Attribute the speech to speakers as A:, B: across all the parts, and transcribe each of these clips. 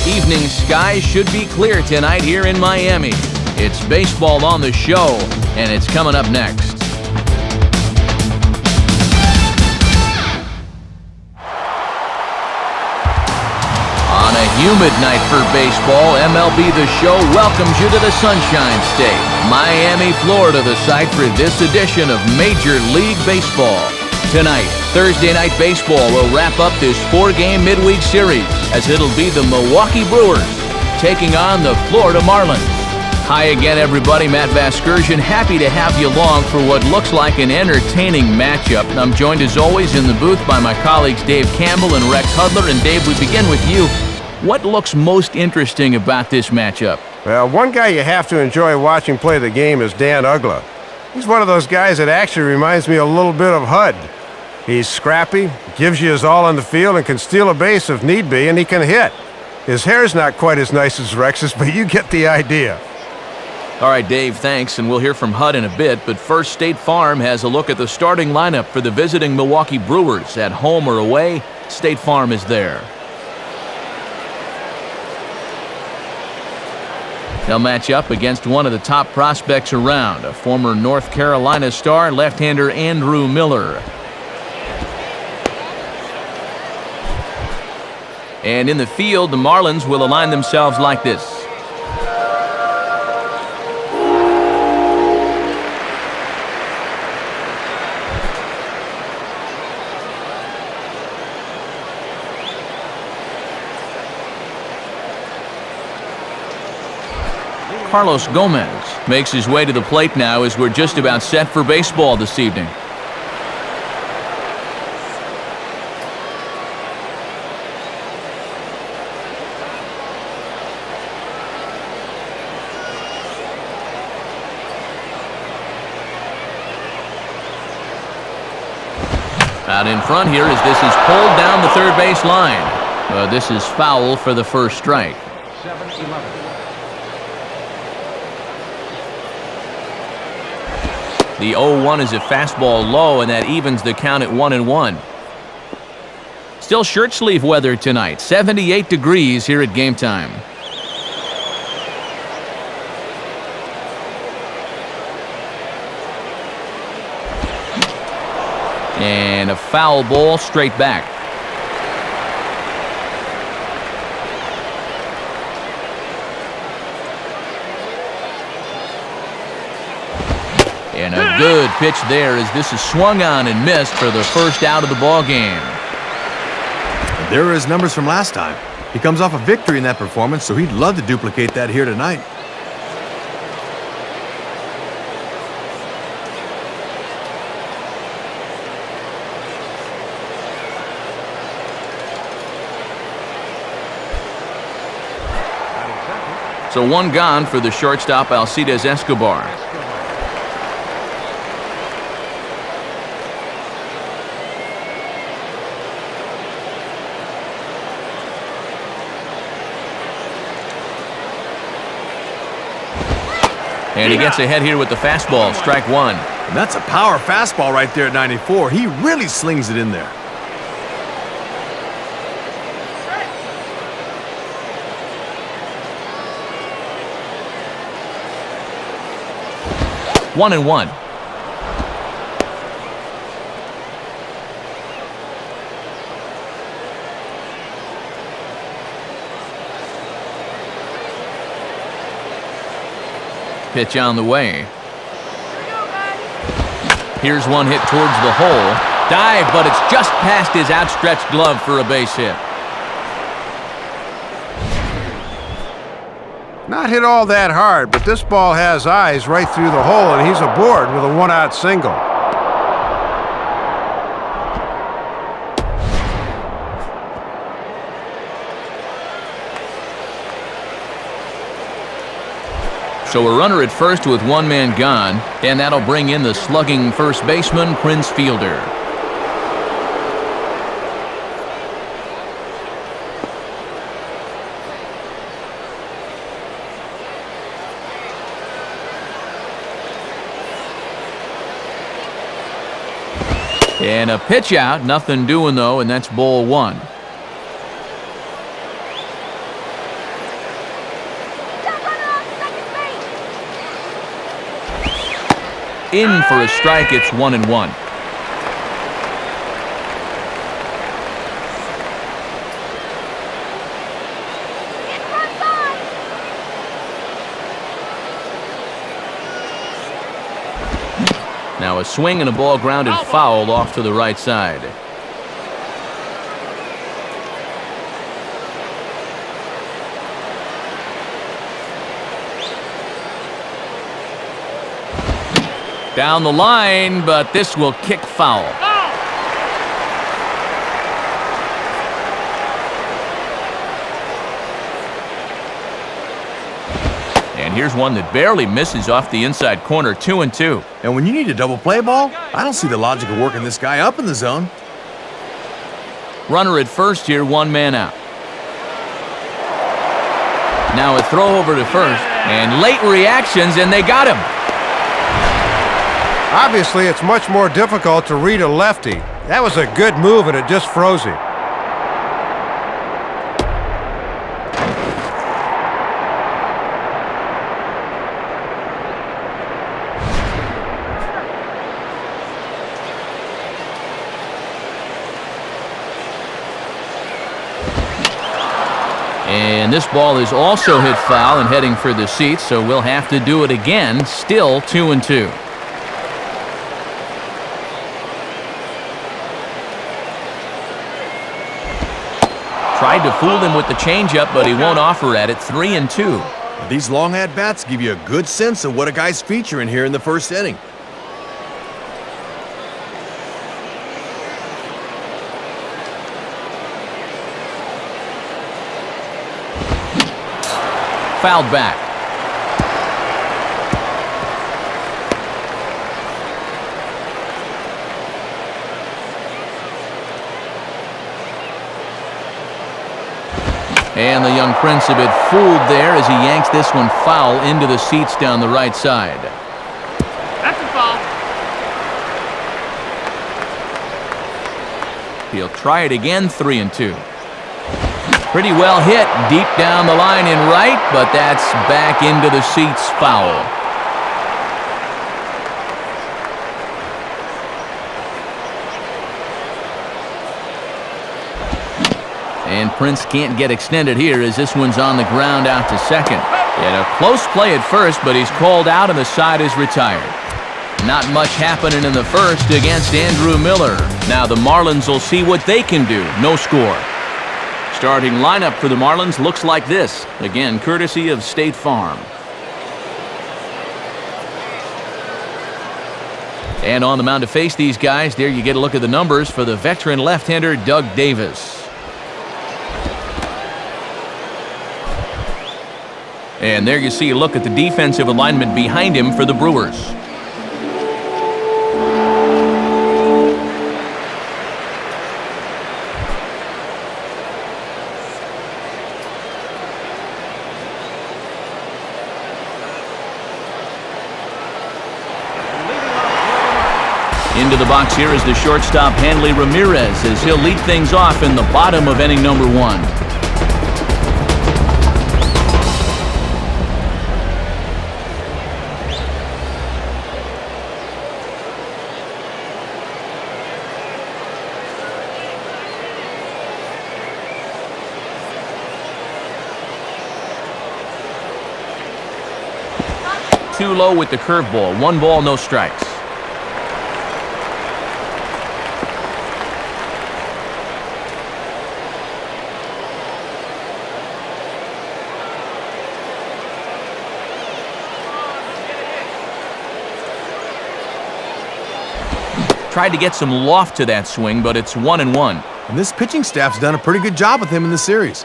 A: Evening skies should be clear tonight here in Miami. It's baseball on the show, and it's coming up next. On a humid night for baseball, MLB The Show welcomes you to the Sunshine State, Miami, Florida, the site for this edition of Major League Baseball. Tonight, Thursday Night Baseball will wrap up this 4-game midweek series as it'll be the Milwaukee Brewers taking on the Florida Marlins. Hi again, everybody. Matt Vasgersian, happy to have you along for what looks like an entertaining matchup. I'm joined as always in the booth by my colleagues Dave Campbell and Rex Hudler. And Dave, we begin with you. What looks most interesting about this matchup?
B: Well, one guy you have to enjoy watching play the game is Dan Uggla. He's one of those guys that actually reminds me a little bit of Hud. He's scrappy, gives you his all on the field, and can steal a base if need be, and he can hit. His hair's not quite as nice as Rex's, but you get the idea.
A: All right, Dave, thanks, and we'll hear from Hud in a bit. But first, State Farm has a look at the starting lineup for the visiting Milwaukee Brewers. At home or away, State Farm is there. They'll match up against one of the top prospects around, a former North Carolina star, left-hander Andrew Miller. And in the field, the Marlins will align themselves like this. Carlos Gomez makes his way to the plate now as we're just about set for baseball this evening. Out in front here as this is pulled down the third base line. This is foul for the first strike. 7-11. The 0-1 is a fastball low, and that evens the count at 1-1. Still shirt sleeve weather tonight, 78 degrees here at game time. And a foul ball straight back. And a good pitch there as this is swung on and missed for the first out of the ball game.
C: There are his numbers from last time. He comes off a victory in that performance, so he'd love to duplicate that here tonight.
A: So one gone for the shortstop Alcides Escobar. And he gets ahead here with the fastball, strike one.
C: And that's a power fastball right there at 94. He really slings it in there.
A: One and one. Pitch on the way. Here's one hit towards the hole. Dive, but it's just past his outstretched glove for a base hit.
B: Not hit all that hard, but this ball has eyes right through the hole, and he's aboard with a one-out single.
A: So a runner at first with one man gone, and that'll bring in the slugging first baseman, Prince Fielder. And a pitch out, nothing doing though, and that's ball one. In for a strike, it's 1-1. Now a swing and a ball grounded foul off to the right side. Down the line, but this will kick foul. And here's one that barely misses off the inside corner, 2-2.
C: And when you need a double play ball, I don't see the logic of working this guy up in the zone.
A: Runner at first here, one man out. Now a throw over to first, and late reactions, and they got him.
B: Obviously, it's much more difficult to read a lefty. That was a good move, and it just froze him.
A: And this ball is also hit foul and heading for the seats, so we'll have to do it again. Still 2-2. Tried to fool him with the changeup, but he won't offer at it. 3-2.
C: These long at-bats give you a good sense of what a guy's featuring here in the first inning.
A: Fouled back. And the young prince a bit fooled there as he yanks this one foul into the seats down the right side.
D: That's a foul.
A: He'll try it again, 3-2. Pretty well hit deep down the line in right, but that's back into the seats, foul. And Prince can't get extended here as this one's on the ground out to second. He had a close play at first, but he's called out and the side is retired. Not much happening in the first against Andrew Miller. Now the Marlins will see what they can do. No score. Starting lineup for the Marlins looks like this. Again, courtesy of State Farm. And on the mound to face these guys, there you get a look at the numbers for the veteran left-hander Doug Davis. And there you see a look at the defensive alignment behind him for the Brewers. Into the box here is the shortstop Hanley Ramirez as he'll lead things off in the bottom of inning number 1. Too low with the curveball. 1 ball, no strikes. Tried to get some loft to that swing, but it's 1-1.
C: And this pitching staff's done a pretty good job with him in the series.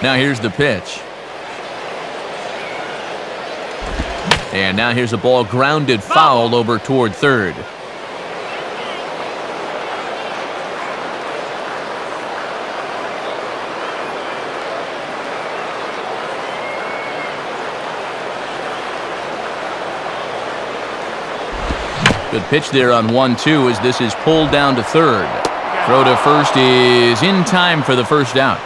A: Now here's the pitch. And now here's a ball grounded foul over toward third. Good pitch there on 1-2 as this is pulled down to third. Throw to first is in time for the first out.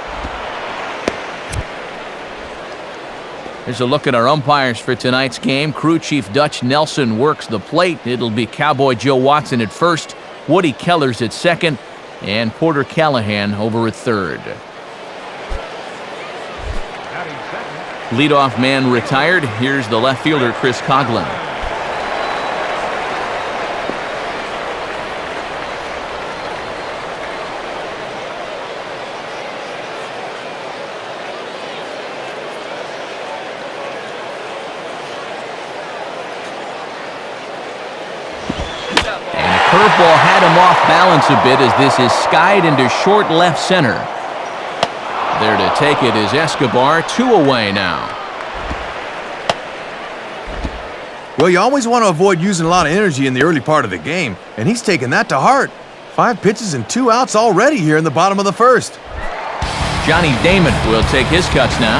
A: Here's a look at our umpires for tonight's game. Crew Chief Dutch Nelson works the plate. It'll be Cowboy Joe Watson at first, Woody Kellers at second, and Porter Callahan over at third. Leadoff man retired. Here's the left fielder, Chris Coughlin. Curveball had him off balance a bit as this is skied into short left center. There to take it is Escobar, 2 away now.
C: Well, you always want to avoid using a lot of energy in the early part of the game, and he's taken that to heart. 5 pitches and 2 outs already here in the bottom of the first.
A: Johnny Damon will take his cuts now.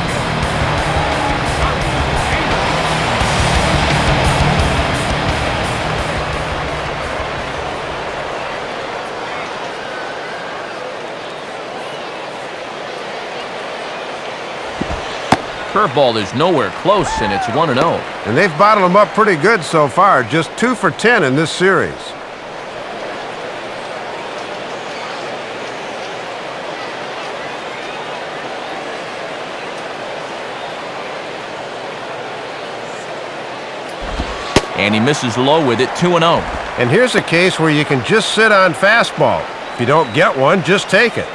A: Curveball is nowhere close, and it's 1-0.
B: And they've bottled him up pretty good so far, just 2 for 10 in this series.
A: And he misses low with it, 2-0.
B: And here's a case where you can just sit on fastball. If you don't get one, just take it.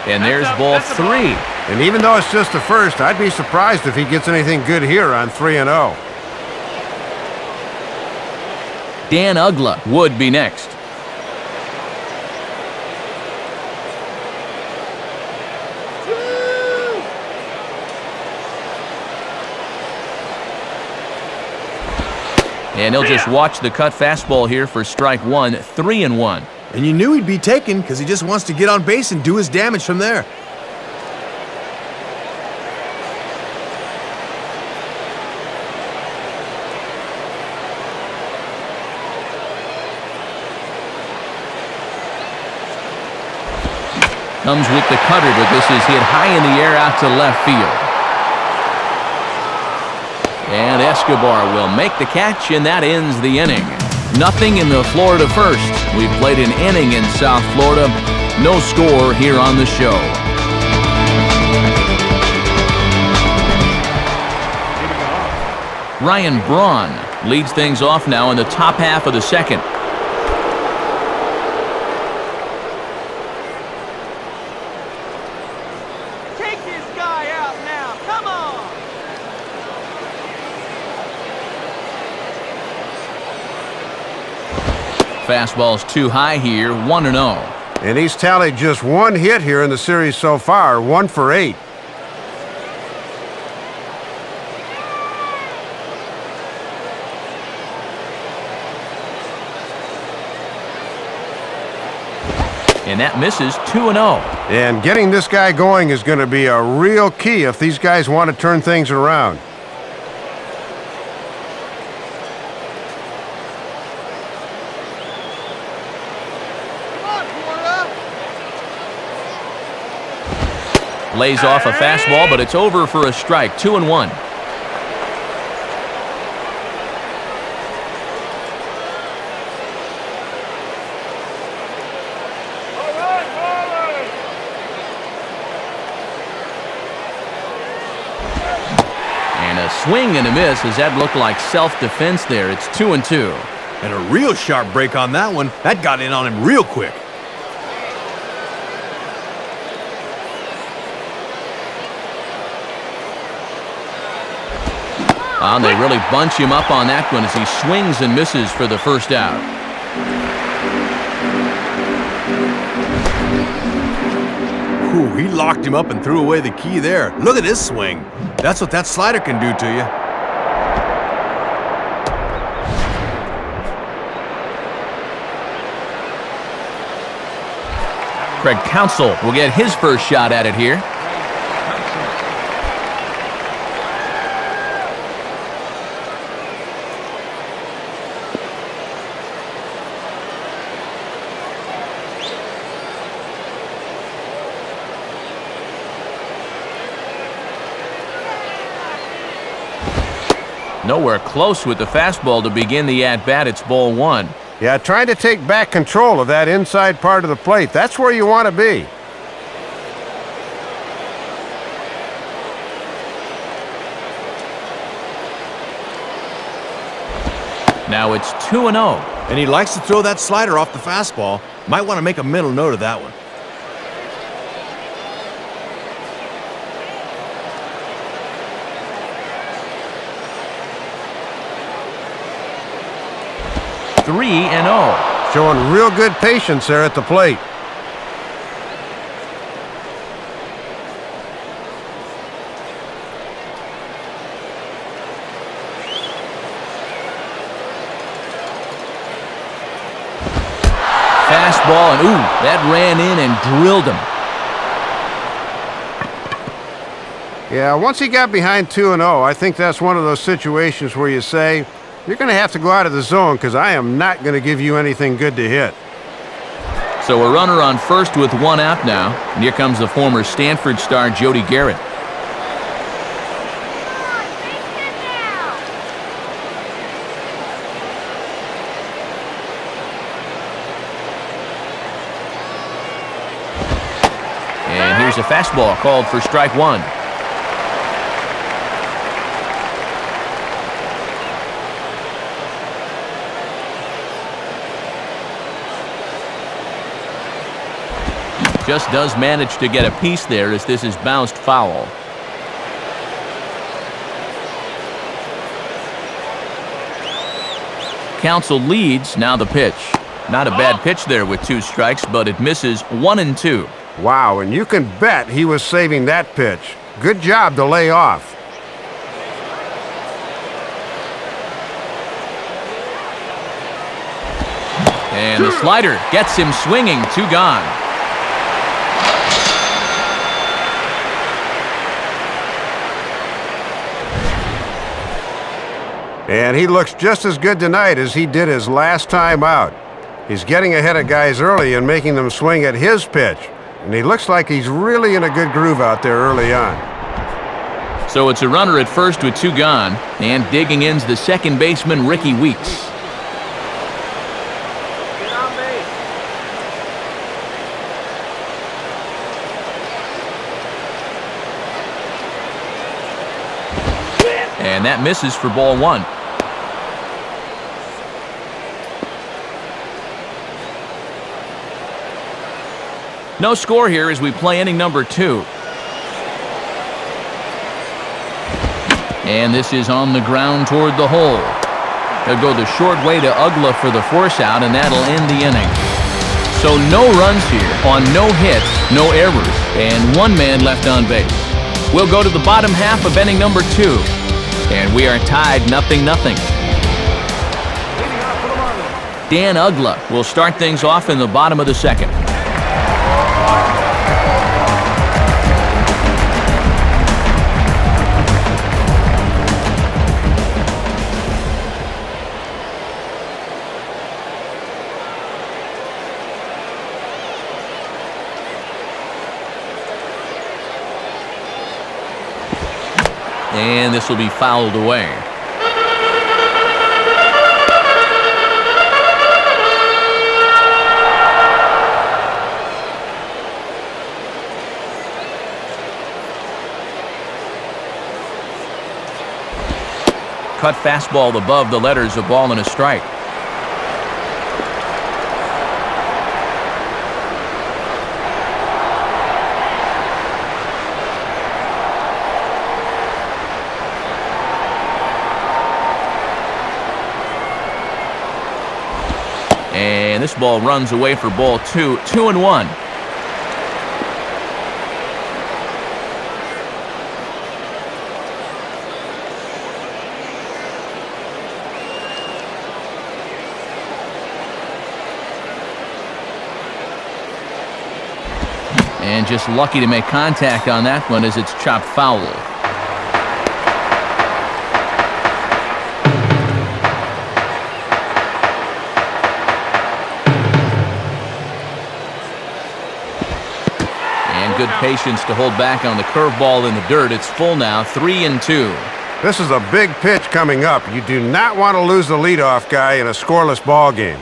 A: And there's ball 3.
B: And even though it's just the first, I'd be surprised if he gets anything good here on 3-0.
A: Dan Uggla would be next. And he'll just watch the cut fastball here for strike 1, 3-1.
C: And you knew he'd be taken because he just wants to get on base and do his damage from there.
A: Comes with the cutter, but this is hit high in the air out to left field. And Escobar will make the catch, and that ends the inning. Nothing in the Florida first. We've played an inning in South Florida. No score here on the show. Ryan Braun leads things off now in the top half of the second.
E: Take this guy out now. Come on.
A: Fastball's too high here, 1-0.
B: And he's tallied just 1 hit here in the series so far, 1 for 8.
A: And that misses, 2-0.
B: And getting this guy going is going to be a real key if these guys want to turn things around.
A: Lays off a fastball, but it's over for a strike, 2-1. And a swing and a miss. Does that look like self-defense there? It's 2-2.
C: And a real sharp break on that one. That got in on him real quick.
A: They really bunch him up on that one as he swings and misses for the first out.
C: Ooh, he locked him up and threw away the key there. Look at his swing. That's what that slider can do to you.
A: Craig Counsell will get his first shot at it here. Nowhere close with the fastball to begin the at-bat. It's ball one.
B: Yeah, trying to take back control of that inside part of the plate. That's where you want to be.
A: Now it's 2-0.
C: And he likes to throw that slider off the fastball. Might want to make a mental note of that one.
A: Three and 0.
B: Showing real good patience there at the plate.
A: Fastball, and ooh, that ran in and drilled him.
B: Yeah, once he got behind 2-0, I think that's one of those situations where you say, you're going to have to go out of the zone because I am not going to give you anything good to hit.
A: So a runner on first with one out now. And here comes the former Stanford star, Jody Garrett. And here's a fastball called for strike one. Just does manage to get a piece there as this is bounced foul. Counsell leads, now the pitch. Not a bad pitch there with two strikes, but it misses 1-2.
B: Wow, and you can bet he was saving that pitch. Good job to lay off.
A: And the slider gets him swinging, two gone.
B: And he looks just as good tonight as he did his last time out. He's getting ahead of guys early and making them swing at his pitch. And he looks like he's really in a good groove out there early on.
A: So it's a runner at first with two gone, and digging in's the second baseman, Ricky Weeks.
E: Get on base.
A: And that misses for ball one. No score here as we play inning number two. And this is on the ground toward the hole. They'll go the short way to Ugla for the force out, and that'll end the inning. So no runs here on no hits, no errors, and one man left on base. We'll go to the bottom half of inning number two, and we are tied 0-0. Dan Ugla will start things off in the bottom of the second. And this will be fouled away. Cut fastball above the letters, a ball and a strike. And this ball runs away for ball two. 2-1. And just lucky to make contact on that one as it's chopped foul. And good patience to hold back on the curveball in the dirt. It's full now, 3-2.
B: This is a big pitch coming up. You do not want to lose the leadoff guy in a scoreless ball game.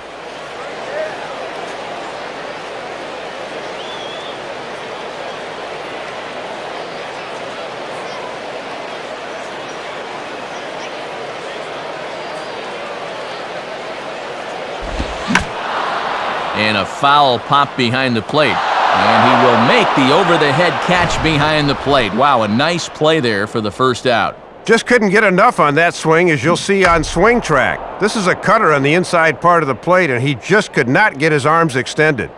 A: And a foul pop behind the plate. And he will make the over-the-head catch behind the plate. Wow, a nice play there for the first out.
B: Just couldn't get enough on that swing, as you'll see on Swing Track. This is a cutter on the inside part of the plate, and he just could not get his arms extended.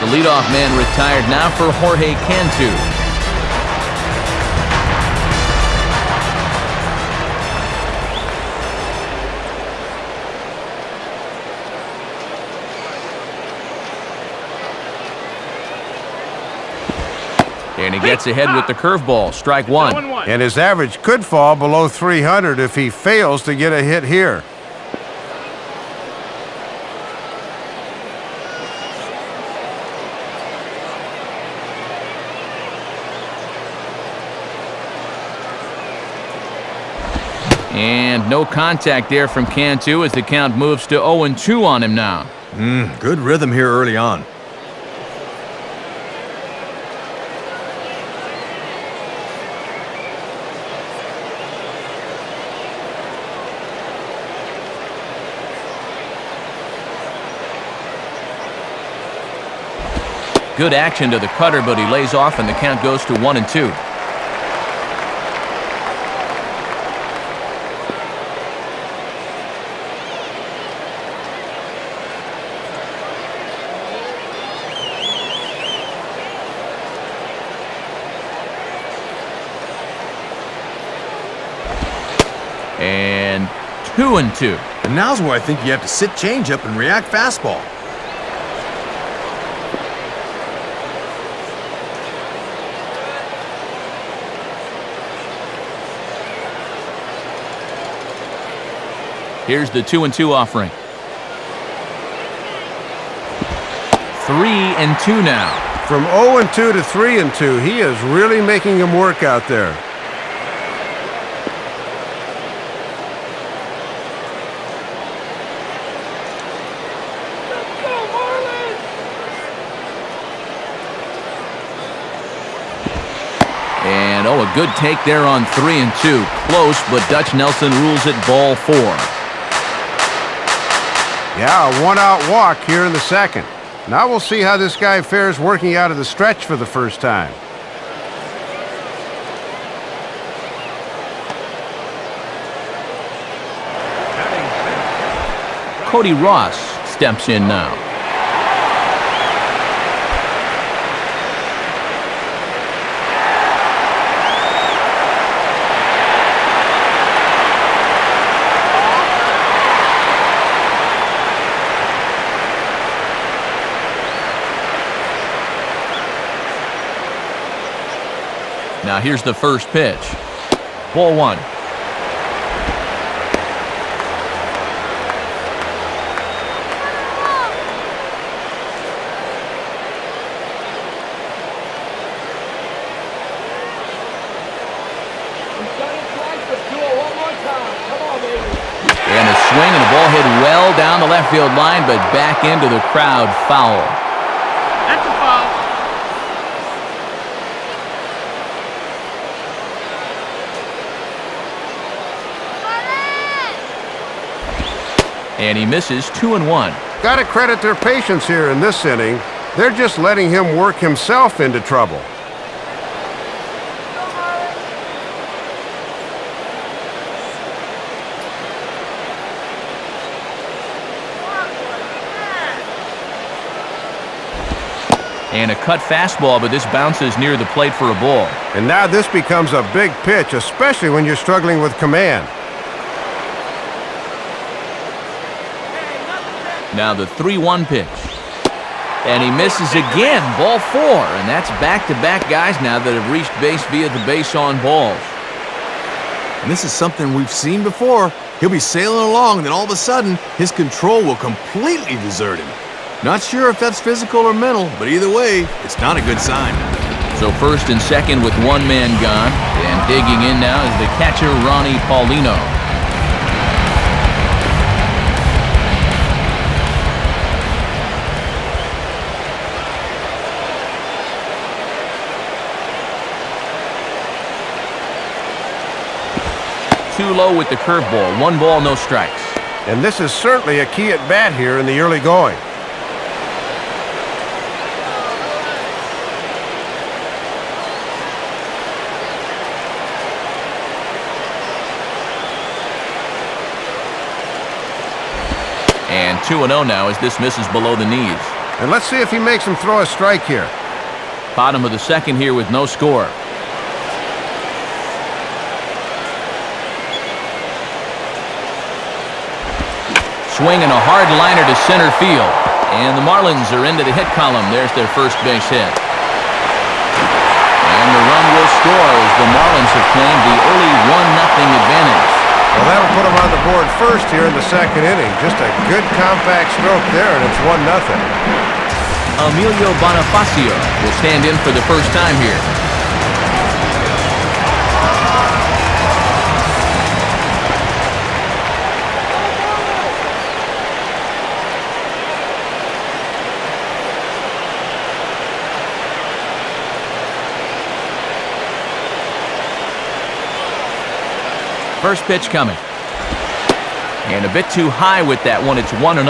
A: The leadoff man retired now for Jorge Cantu. And he gets ahead with the curveball, strike one.
B: And his average could fall below 300 if he fails to get a hit here.
A: And no contact there from Cantu as the count moves to 0-2 on him now.
C: Good rhythm here early on.
A: Good action to the cutter, but he lays off and the count goes to 1-2. And 2-2.
C: And now's where I think you have to sit changeup and react fastball.
A: Here's the 2-2 offering. 3-2 now.
B: From 0-2 to 3-2, he is really making him work out there.
E: Let's go, Marlins!
A: And a good take there on 3-2. Close, but Dutch Nelson rules it ball 4.
B: Yeah, a one-out walk here in the second. Now we'll see how this guy fares working out of the stretch for the first time.
A: Cody Ross steps in now. Now here's the first pitch. Ball 1. And a swing and the ball hit well down the left field line, but back into the crowd, foul.
D: That's a foul.
A: And he misses 2-1.
B: Got to credit their patience here in this inning. They're just letting him work himself into trouble.
A: And a cut fastball, but this bounces near the plate for a ball.
B: And now this becomes a big pitch, especially when you're struggling with command.
A: Now the 3-1 pitch. And he misses again, ball 4. And that's back-to-back guys now that have reached base via the base on balls.
C: And this is something we've seen before. He'll be sailing along, and then all of a sudden, his control will completely desert him. Not sure if that's physical or mental, but either way, it's not a good sign.
A: So first and second with one man gone. And digging in now is the catcher, Ronnie Paulino. Too low with the curveball. 1 ball, no strikes.
B: And this is certainly a key at bat here in the early going.
A: And 2-0 now as this misses below the knees.
B: And let's see if he makes him throw a strike here.
A: Bottom of the second here with no score. Swinging a hard liner to center field. And the Marlins are into the hit column. There's their first base hit. And the run will score as the Marlins have claimed the early 1-0 advantage.
B: Well, that'll put him on the board first here in the second inning. Just a good compact stroke there, and it's 1-0.
A: Emilio Bonifacio will stand in for the first time here. First pitch coming. And a bit too high with that one. It's 1-0.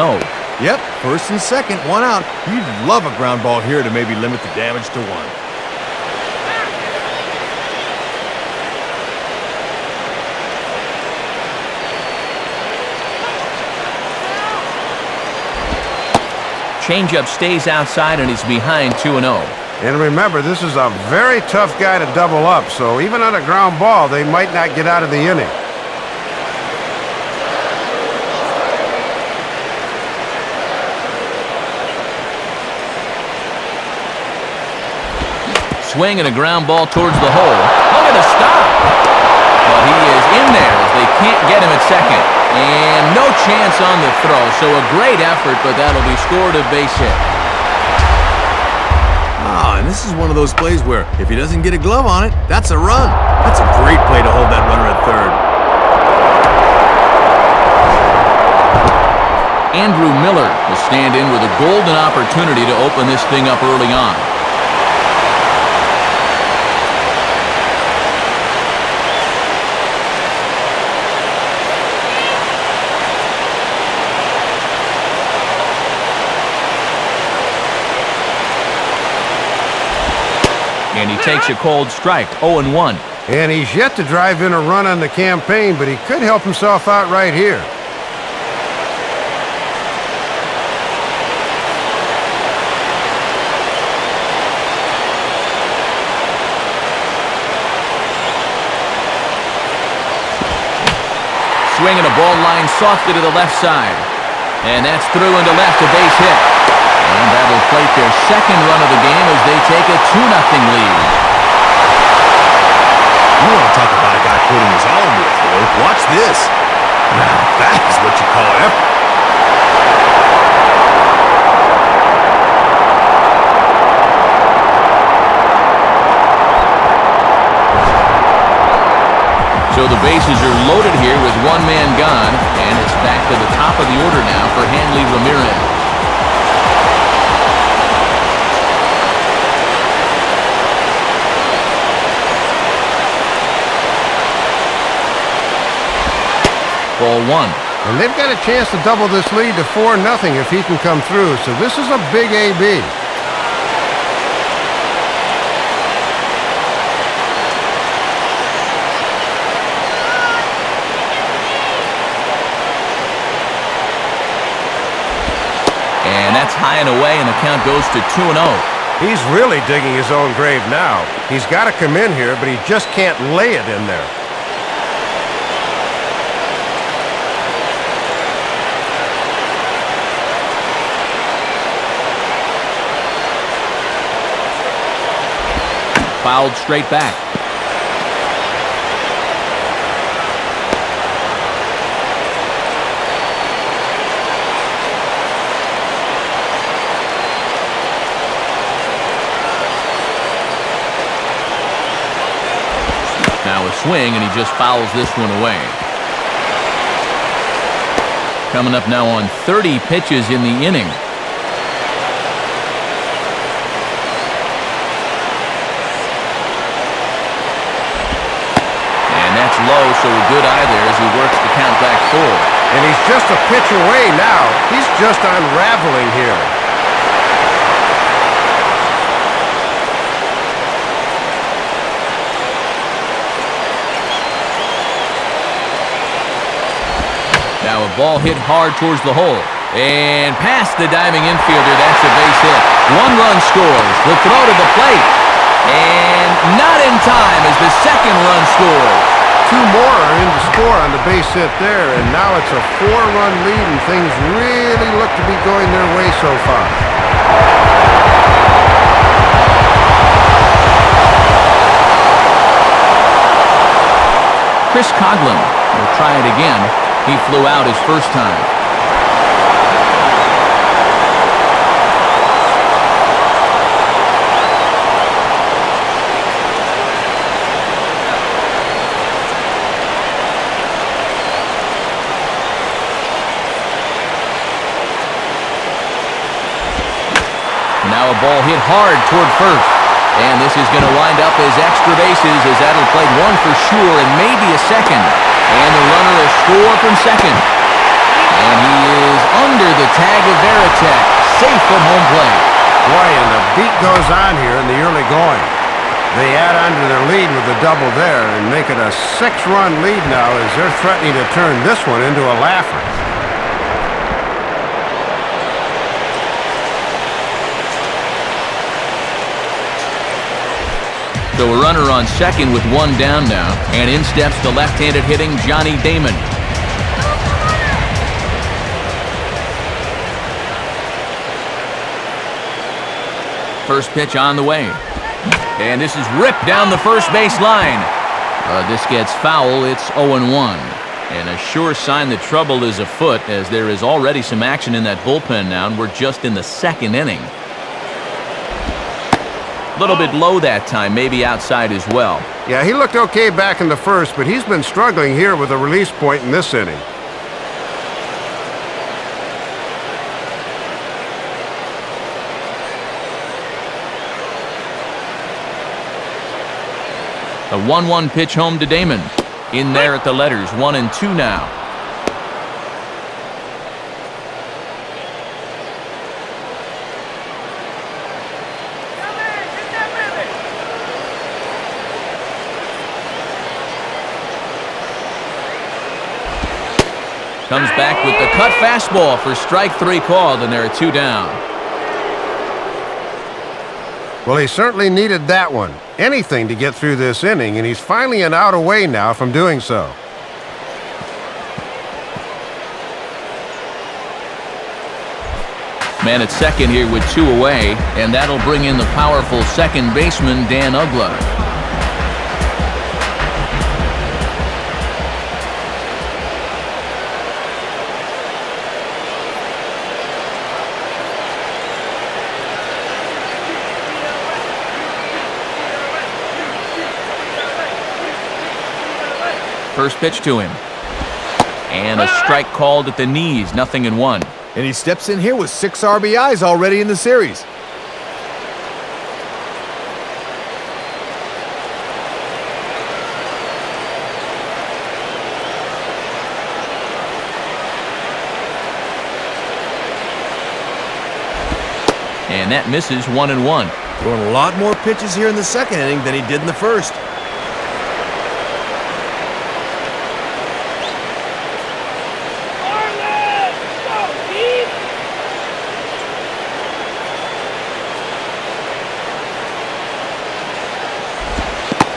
C: Yep, first and second, 1 out. You'd love a ground ball here to maybe limit the damage to 1.
A: Changeup stays outside and he's behind 2-0.
B: And remember, this is a very tough guy to double up, so even on a ground ball, they might not get out of the inning.
A: Swing and a ground ball towards the hole. Look at the stop. But he is in there as they can't get him at second. And no chance on the throw, so a great effort, but that'll be scored a base hit.
C: And this is one of those plays where if he doesn't get a glove on it, that's a run. That's a great play to hold that runner at third.
A: Andrew Miller will stand in with a golden opportunity to open this thing up early on. And he takes a cold strike, 0-1.
B: And he's yet to drive in a run on the campaign, but he could help himself out right here.
A: Swinging a ball line softly to the left side. And that's through into left, a base hit. And that will plate their second run of the game as they take a 2-0 lead.
C: You want to talk about a guy putting his all into a throw? Watch this. Now, that is what you call effort.
A: So the bases are loaded here with one man gone, and it's back to the top of the order now for Hanley Ramirez. Ball 1.
B: And they've got a chance to double this lead to 4-0 if he can come through, so this is a big AB.
A: And that's high and away, and the count goes to 2-0.
B: He's really digging his own grave now. He's got to come in here, but he just can't lay it in there.
A: fouled straight back. Now a swing, and he just fouls this one away. Coming up now on 30 pitches in the inning. Low, so a good eye there as he works the count back full.
B: And he's just a pitch away now. He's just unraveling here.
A: Now a ball hit hard towards the hole. And past the diving infielder, that's a base hit. 1 run scores. The throw to the plate. And not in time as the second run scores.
B: 2 more are in to score on the base hit there, and now it's a 4-run lead, and things really look to be going their way so far.
A: Chris Coughlin will try it again. He flew out his first time. Now a ball hit hard toward first. And this is going to wind up as extra bases as that'll play 1 for sure and maybe a second. And the runner will score from second. And he is under the tag of Veritek, safe at home plate.
B: Boy, and the beat goes on here in the early going. They add on to their lead with a double there and make it a 6-run lead now as they're threatening to turn this one into a laugher.
A: So a runner on second with 1 down now, and in steps the left-handed hitting Johnny Damon. First pitch on the way, and this is ripped down the first base line. This gets foul. It's 0-1, and a sure sign that trouble is afoot as there is already some action in that bullpen now, and we're just in the second inning. A little bit low that time, maybe outside as well.
B: Yeah, he looked okay back in the first, but he's been struggling here with a release point in this inning.
A: A 1-1 pitch home to Damon. In there at the letters, 1-2 now. Comes back with the cut fastball for strike 3 called, and there are 2 down.
B: Well, he certainly needed that one. Anything to get through this inning, and he's finally an out away now from doing so.
A: Man at second here with 2 away, and that'll bring in the powerful second baseman, Dan Uggla. First pitch to him. And a strike called at the knees, 0-1.
C: And he steps in here with 6 RBIs already in the series.
A: And that misses, 1-1.
C: Throwing a lot more pitches here in the second inning than he did in the first.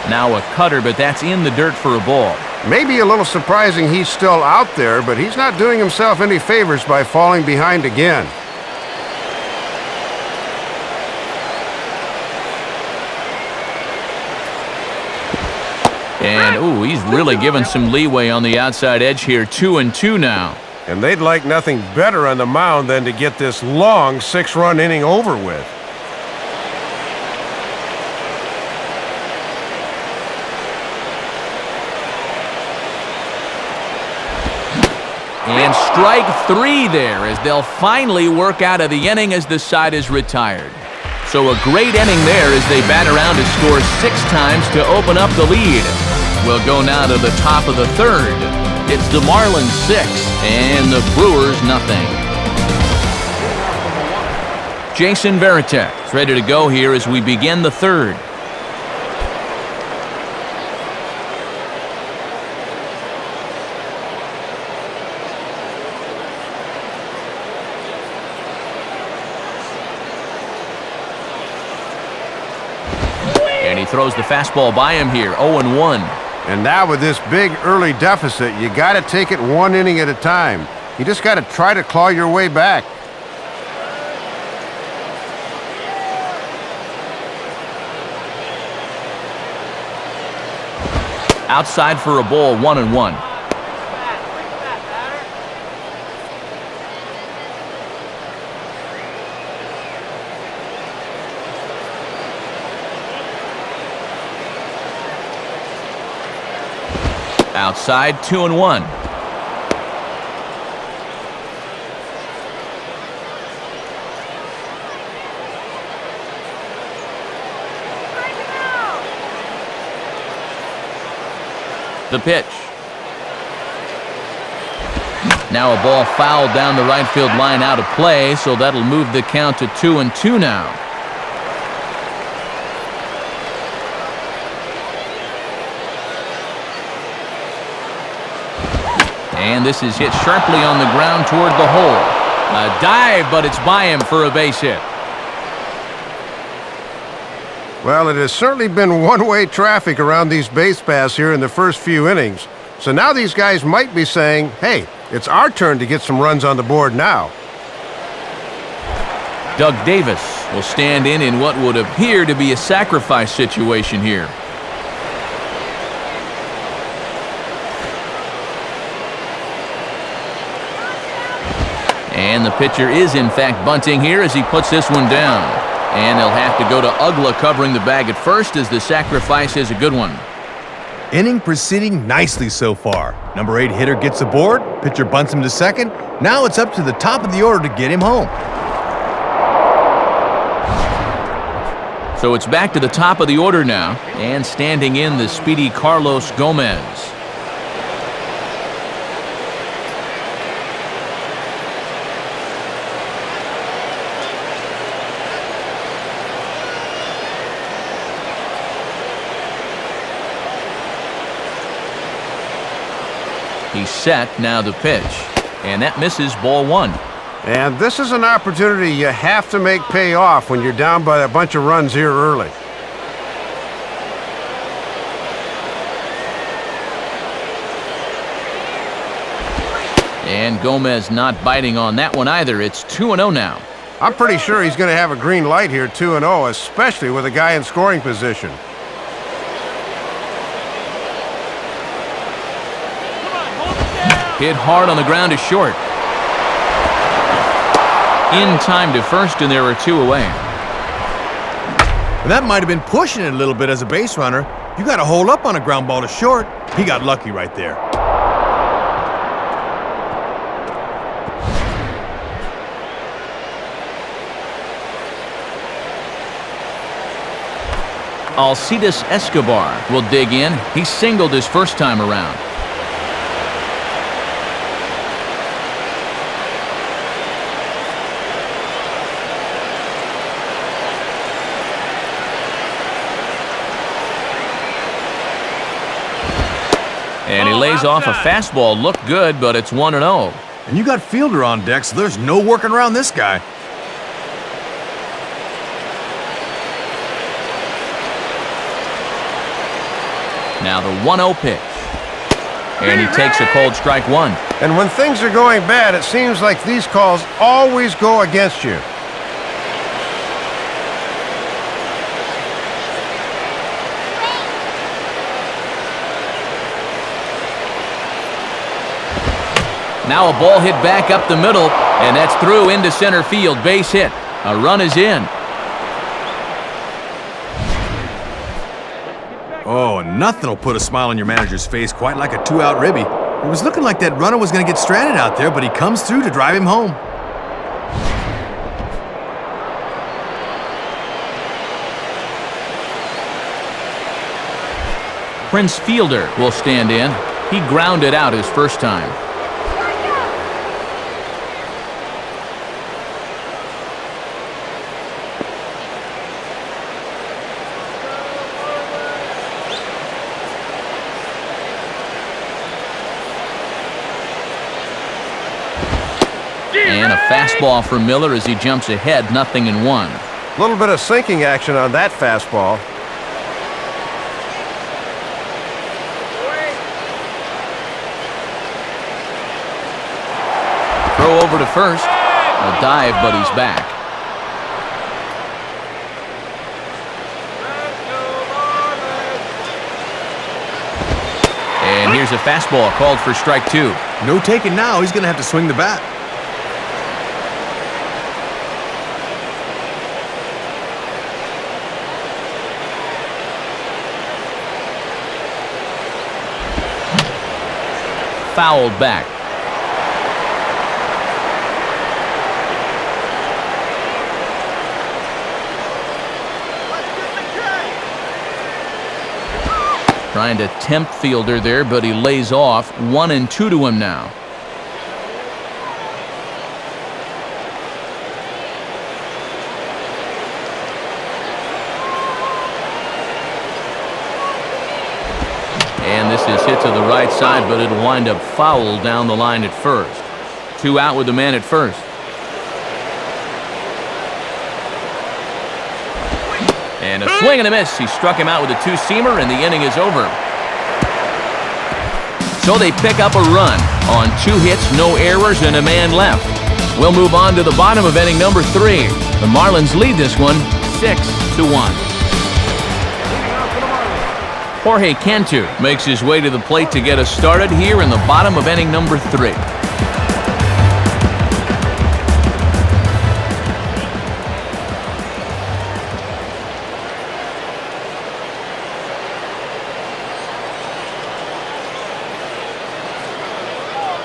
A: Now a cutter, but that's in the dirt for a ball.
B: Maybe a little surprising he's still out there, but he's not doing himself any favors by falling behind again.
A: And, ooh, he's really given some leeway on the outside edge here. 2-2 now.
B: And they'd like nothing better on the mound than to get this long 6-run inning over with.
A: And strike 3 there as they'll finally work out of the inning as the side is retired. So a great inning there as they bat around to score 6 times to open up the lead. We'll go now to the top of the 3rd. It's the Marlins 6 and the Brewers nothing. Jason Varitek is ready to go here as we begin the 3rd. And he throws the fastball by him here, 0-1.
B: And now with this big early deficit, you got to take it 1 inning at a time. You just got to try to claw your way back.
A: Outside for a ball, 1-1. Outside, 2-1. The pitch. Now a ball fouled down the right field line out of play, so that'll move the count to 2-2 now. And this is hit sharply on the ground toward the hole. A dive, but it's by him for a base hit.
B: Well, it has certainly been one-way traffic around these base paths here in the first few innings. So now these guys might be saying, hey, it's our turn to get some runs on the board now.
A: Doug Davis will stand in what would appear to be a sacrifice situation here. And the pitcher is, in fact, bunting here as he puts this one down. And they'll have to go to Ugla covering the bag at first as the sacrifice is a good one.
C: Inning proceeding nicely so far. Number 8 hitter gets aboard, pitcher bunts him to second. Now it's up to the top of the order to get him home.
A: So it's back to the top of the order now, and standing in the speedy Carlos Gomez. He's set, now the pitch. And that misses, ball 1.
B: And this is an opportunity you have to make pay off when you're down by a bunch of runs here early.
A: And Gomez not biting on that one either. It's 2-0 now.
B: I'm pretty sure he's going to have a green light here, 2-0, especially with a guy in scoring position.
A: Hit hard on the ground is short. In time to first, and there are 2 away.
C: And that might have been pushing it a little bit as a base runner. You got to hold up on a ground ball to short. He got lucky right there.
A: Alcides Escobar will dig in. He singled his first time around. And he lays off a fastball. Looked good, but it's 1-0.
C: And you got fielder on deck, so there's no working around this guy.
A: Now the 1-0 pitch. And he takes a cold strike 1.
B: And when things are going bad, it seems like these calls always go against you.
A: Now a ball hit back up the middle, and that's through into center field. Base hit. A run is in.
C: Oh, nothing will put a smile on your manager's face quite like a two-out ribby. It was looking like that runner was going to get stranded out there, but he comes through to drive him home.
A: Prince Fielder will stand in. He grounded out his first time. And a fastball for Miller as he jumps ahead, 0-1.
B: A little bit of sinking action on that fastball.
A: Throw over to first. A dive, but he's back. And here's a fastball called for strike 2.
C: No taking now. He's going to have to swing the bat.
A: Fouled back. Trying to tempt Fielder there, but he lays off. 1-2 to him now. And this is hit to the right side, but it'll wind up foul down the line at first. 2 out with the man at first. And a swing and a miss. He struck him out with a two-seamer, and the inning is over. So they pick up a run on 2 hits, no errors, and a man left. We'll move on to the bottom of inning number 3. The Marlins lead this one 6-1. Jorge Cantu makes his way to the plate to get us started here in the bottom of inning number 3.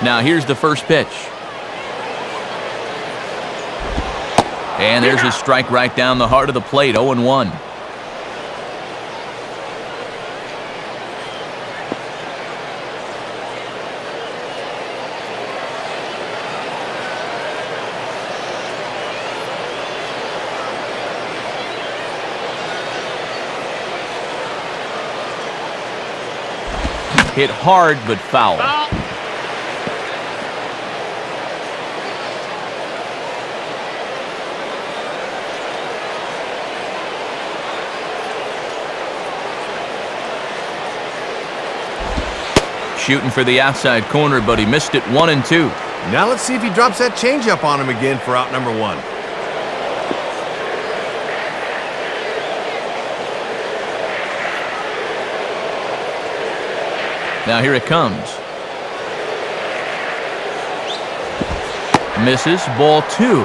A: Now here's the first pitch. And there's a strike right down the heart of the plate, 0-1. Hit hard, but foul. Shooting for the outside corner, but he missed it. 1-2.
C: Now let's see if he drops that changeup on him again for out number 1.
A: Now here it comes. Misses. Ball 2.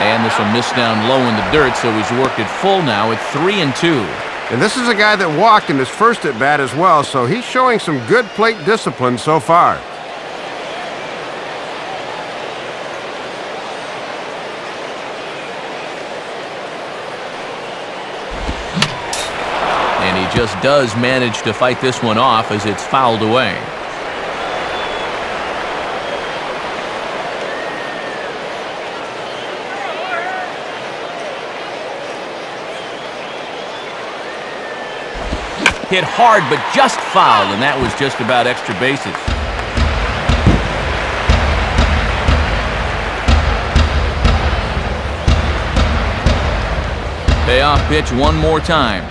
A: And this will miss down low in the dirt, so he's worked it full now at 3-2.
B: And this is a guy that walked in his first at-bat as well, so he's showing some good plate discipline so far.
A: And he just does manage to fight this one off as it's fouled away. Hit hard, but just foul, and that was just about extra bases. Payoff pitch one more time.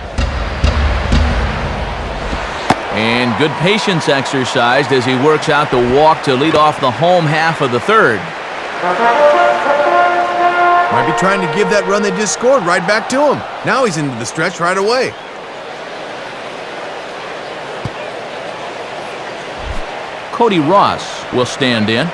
A: And good patience exercised as he works out the walk to lead off the home half of the third.
C: Might be trying to give that run they just scored right back to him. Now he's into the stretch right away.
A: Cody Ross will stand in.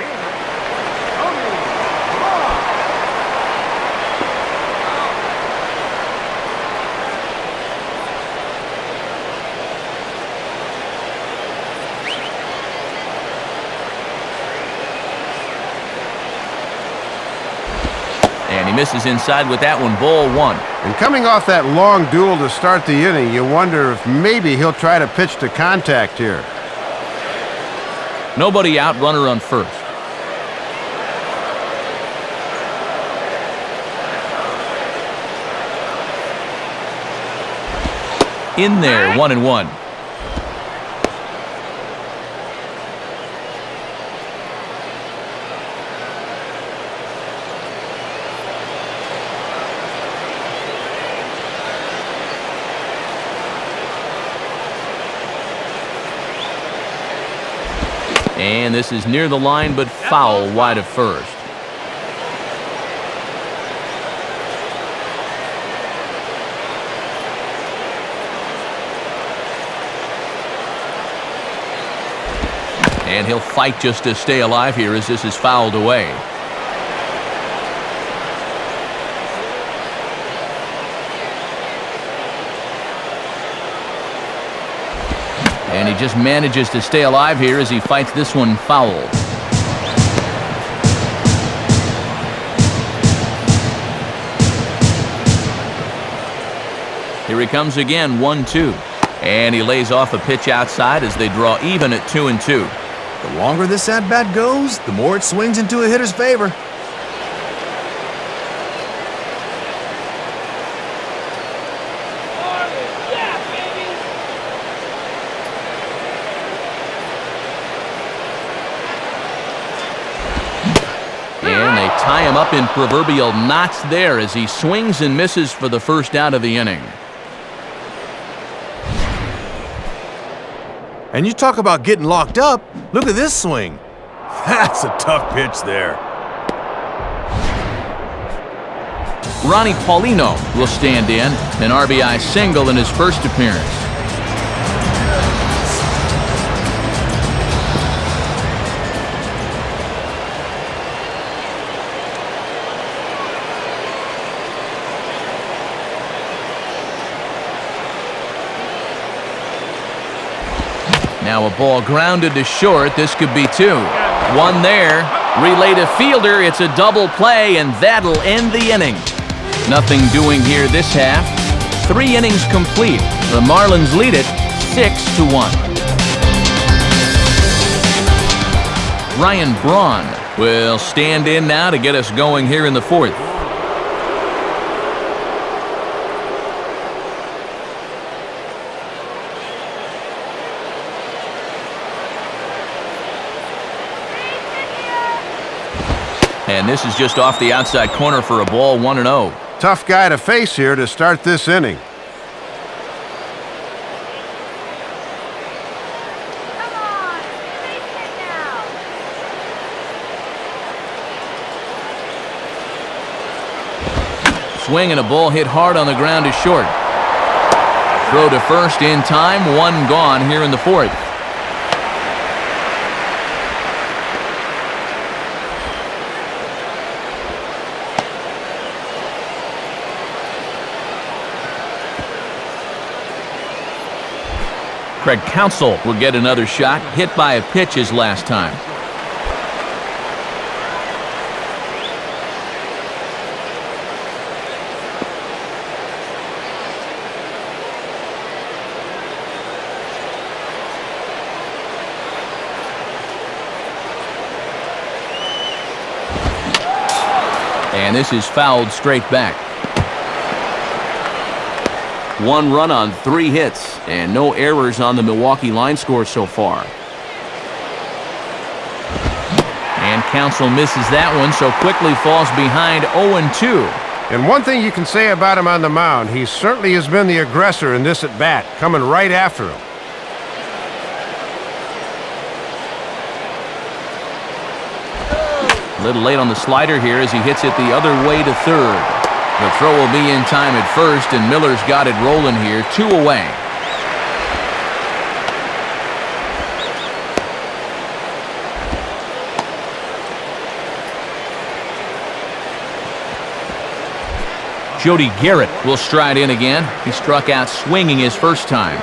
A: And he misses inside with that one, ball one.
B: And coming off that long duel to start the inning, you wonder if maybe he'll try to pitch to contact here.
A: Nobody out, runner on first. In there, 1-1. And this is near the line, but foul wide of first. And he'll fight just to stay alive here as this is fouled away. And he just manages to stay alive here as he fights this one foul. Here he comes again, 1-2. And he lays off a pitch outside as they draw even at 2-2.
C: The longer this at-bat goes, the more it swings into a hitter's favor.
A: And they tie him up in proverbial knots there as he swings and misses for the first out of the inning.
C: And you talk about getting locked up, look at this swing. That's a tough pitch there.
A: Ronnie Paulino will stand in, an RBI single in his first appearance. Now a ball grounded to short. This could be two. One there. Relay to fielder. It's a double play, and that'll end the inning. Nothing doing here this half. 3 innings complete. The Marlins lead it 6-1. Ryan Braun will stand in now to get us going here in the fourth. And this is just off the outside corner for a ball, 1-0.
B: Tough guy to face here to start this inning.
E: Come on, face it now.
A: Swing and a ball hit hard on the ground to short. Throw to first in time, 1 gone here in the fourth. Craig Counsell will get another shot, hit by a pitch his last time. And this is fouled straight back. 1 run on 3 hits, and no errors on the Milwaukee line score so far. And Counsell misses that one, so quickly falls behind 0-2.
B: And one thing you can say about him on the mound, he certainly has been the aggressor in this at-bat, coming right after him.
A: little late on the slider here as he hits it the other way to third. The throw will be in time at first, and Miller's got it rolling here, 2 away. Jody Garrett will stride in again. He struck out swinging his first time.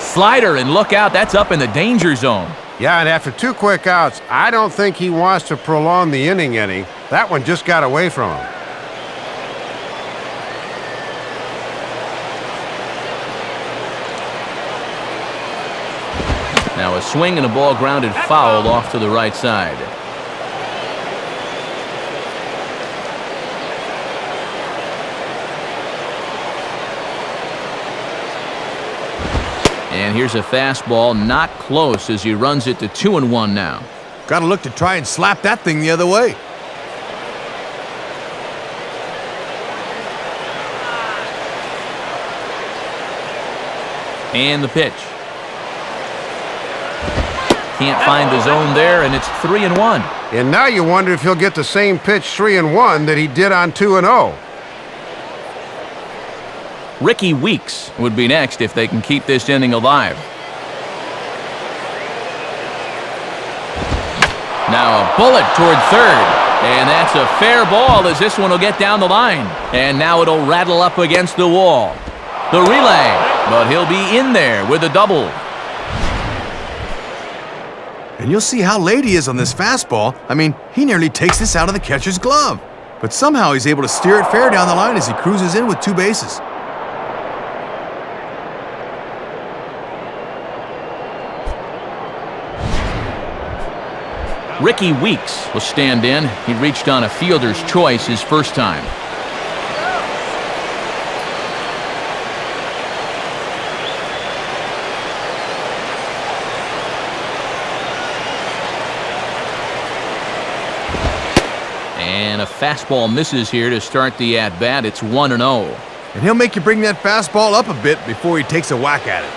A: Slider, and look out, that's up in the danger zone.
B: Yeah, and after 2 quick outs, I don't think he wants to prolong the inning any. That one just got away from him.
A: Now a swing and a ball grounded foul off to the right side. And here's a fastball, not close as he runs it to 2-1 now.
C: Got to look to try and slap that thing the other way.
A: And the pitch. Can't find the zone there, and it's 3-1.
B: And now you wonder if he'll get the same pitch 3-1 that he did on 2-0.
A: Ricky Weeks would be next if they can keep this inning alive. Now a bullet toward third, and that's a fair ball as this one will get down the line. And now it'll rattle up against the wall. The relay, but he'll be in there with a double.
C: And you'll see how late he is on this fastball. I mean, he nearly takes this out of the catcher's glove. But somehow he's able to steer it fair down the line as he cruises in with 2 bases.
A: Ricky Weeks will stand in. He reached on a fielder's choice his first time. And a fastball misses here to start the at-bat. It's 1-0.
C: And he'll make you bring that fastball up a bit before he takes a whack at it.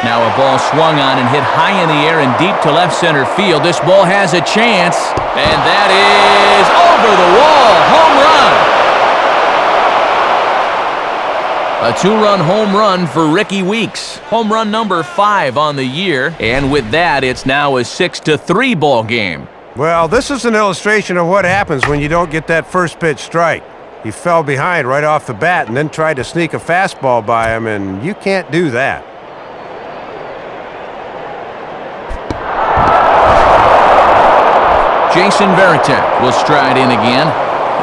A: Now a ball swung on and hit high in the air and deep to left center field. This ball has a chance, and that is over the wall. Home run. A 2-run home run for Ricky Weeks. Home run number 5 on the year, and with that, it's now a 6-3 ball game.
B: Well, this is an illustration of what happens when you don't get that first pitch strike. He fell behind right off the bat and then tried to sneak a fastball by him, and you can't do that.
A: Jason Varitek will stride in again.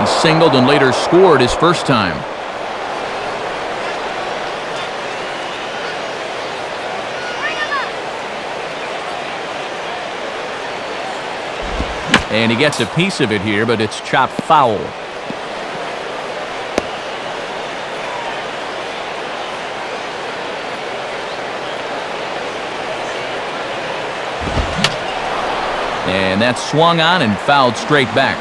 A: He singled and later scored his first time. And he gets a piece of it here, but it's chopped foul. And that's swung on and fouled straight back.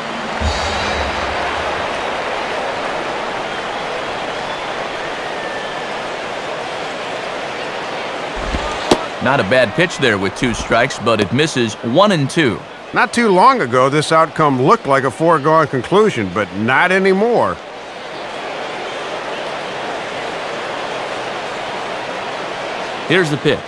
A: Not a bad pitch there with 2 strikes, but it misses 1-2.
B: Not too long ago, this outcome looked like a foregone conclusion, but not anymore.
A: Here's the pitch.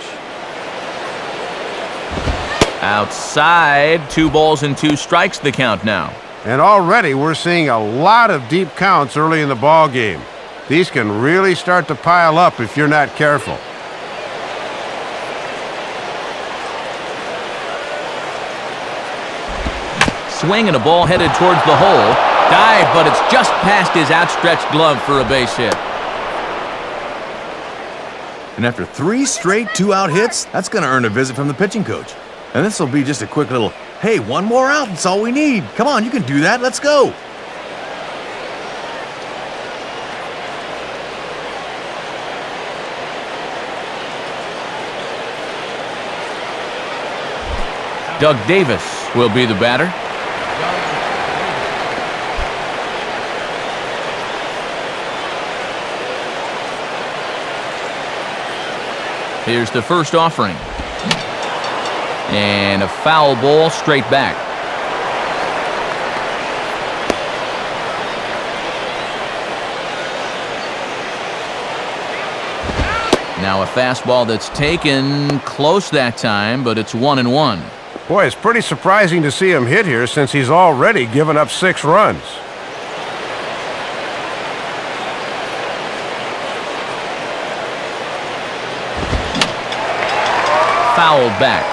A: Outside, 2 balls and 2 strikes the count now.
B: And already we're seeing a lot of deep counts early in the ball game. These can really start to pile up if you're not careful.
A: Swing and a ball headed towards the hole. Dive, but it's just past his outstretched glove for a base hit.
C: And after 3 straight 2-out hits, that's going to earn a visit from the pitching coach. And this will be just a quick little, hey, 1 more out, that's all we need. Come on, you can do that, let's go.
A: Doug Davis will be the batter. Here's the first offering. And a foul ball straight back. Now a fastball that's taken close that time, but it's 1-1.
B: Boy, it's pretty surprising to see him hit here since he's already given up 6 runs.
A: Fouled back.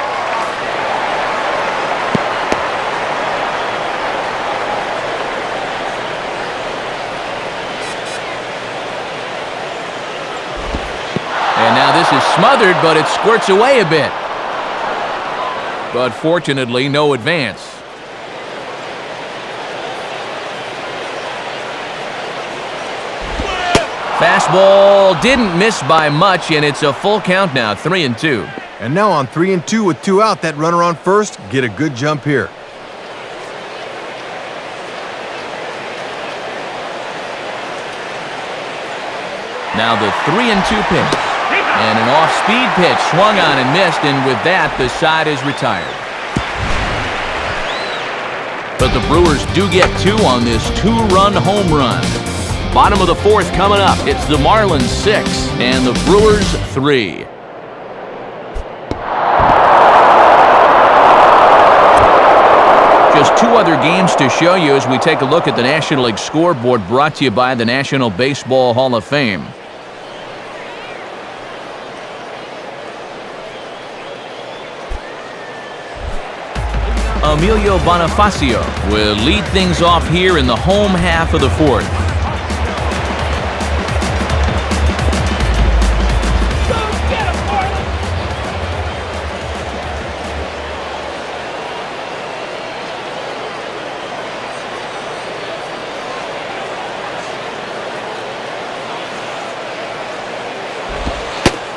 A: And now this is smothered, but it squirts away a bit. But fortunately, no advance. Fastball didn't miss by much, and it's a full count now, 3-2.
C: And now on 3-2 with 2 out, that runner on first, get a good jump here.
A: Now the 3-2 pitch. And an off-speed pitch swung on and missed, and with that, the side is retired. But the Brewers do get 2 on this 2-run home run. Bottom of the 4th coming up. It's the Marlins 6 and the Brewers 3. Just 2 other games to show you as we take a look at the National League scoreboard, brought to you by the National Baseball Hall of Fame. Emilio Bonifacio will lead things off here in the home half of the 4th.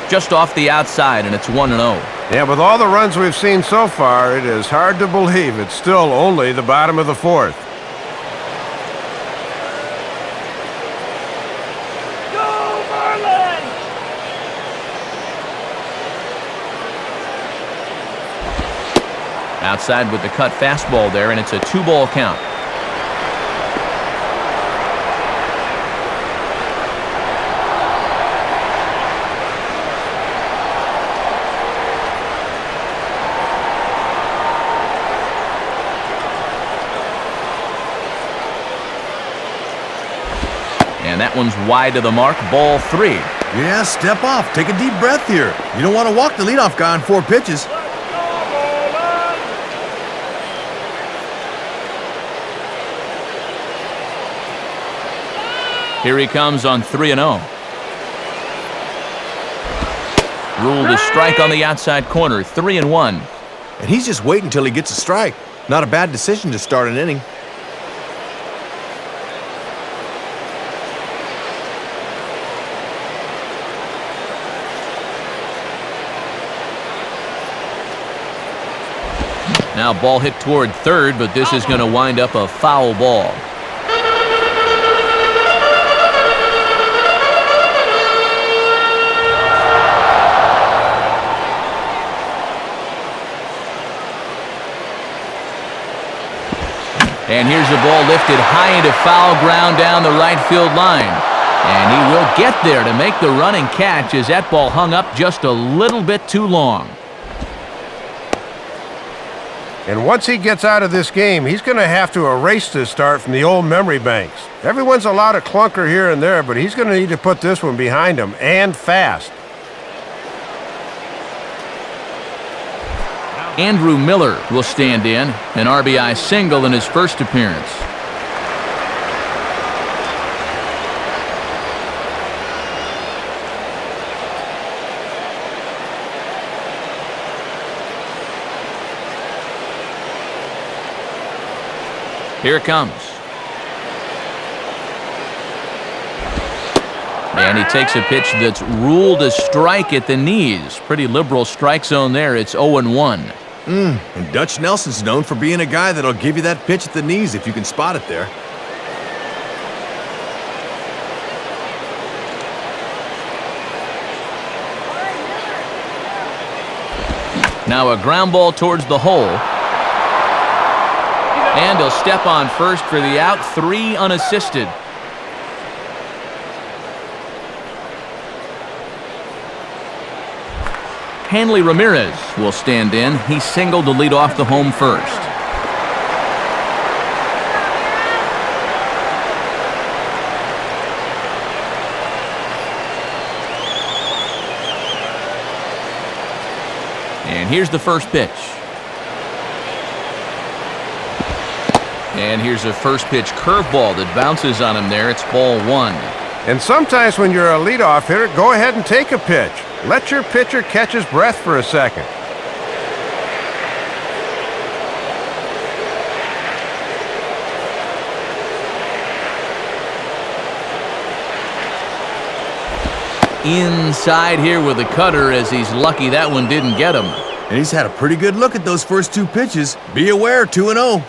A: Just off the outside, and it's 1-0.
B: Yeah, with all the runs we've seen so far, it is hard to believe it's still only the bottom of the 4th.
E: Go Marlins!
A: Outside with the cut fastball there, and it's a 2-ball count. And that one's wide to the mark, ball 3.
C: Yeah, step off. Take a deep breath here. You don't want to walk the leadoff guy on 4 pitches.
A: Here he comes on 3-0. Ruled a strike on the outside corner, 3-1.
C: And he's just waiting until he gets a strike. Not a bad decision to start an inning.
A: Now ball hit toward third, but this is going to wind up a foul ball. And here's a ball lifted high into foul ground down the right field line. And he will get there to make the running catch as that ball hung up just a little bit too long.
B: And once he gets out of this game, he's going to have to erase this start from the old memory banks. Everyone's allowed a clunker here and there, but he's going to need to put this one behind him, and fast.
A: Andrew Miller will stand in, an RBI single in his first appearance. Here it comes. And he takes a pitch that's ruled a strike at the knees. Pretty liberal strike zone there. It's 0-1.
C: And Dutch Nelson's known for being a guy that'll give you that pitch at the knees if you can spot it there.
A: Now a ground ball towards the hole. And he'll step on first for the out, 3 unassisted. Hanley Ramirez will stand in. He singled to lead off the home first. And here's the first pitch. And here's a first pitch curveball that bounces on him there. It's ball 1.
B: And sometimes when you're a leadoff hitter, go ahead and take a pitch. Let your pitcher catch his breath for a second.
A: Inside here with a cutter, as he's lucky that one didn't get him.
C: And he's had a pretty good look at those first 2 pitches. Be aware, 2-0.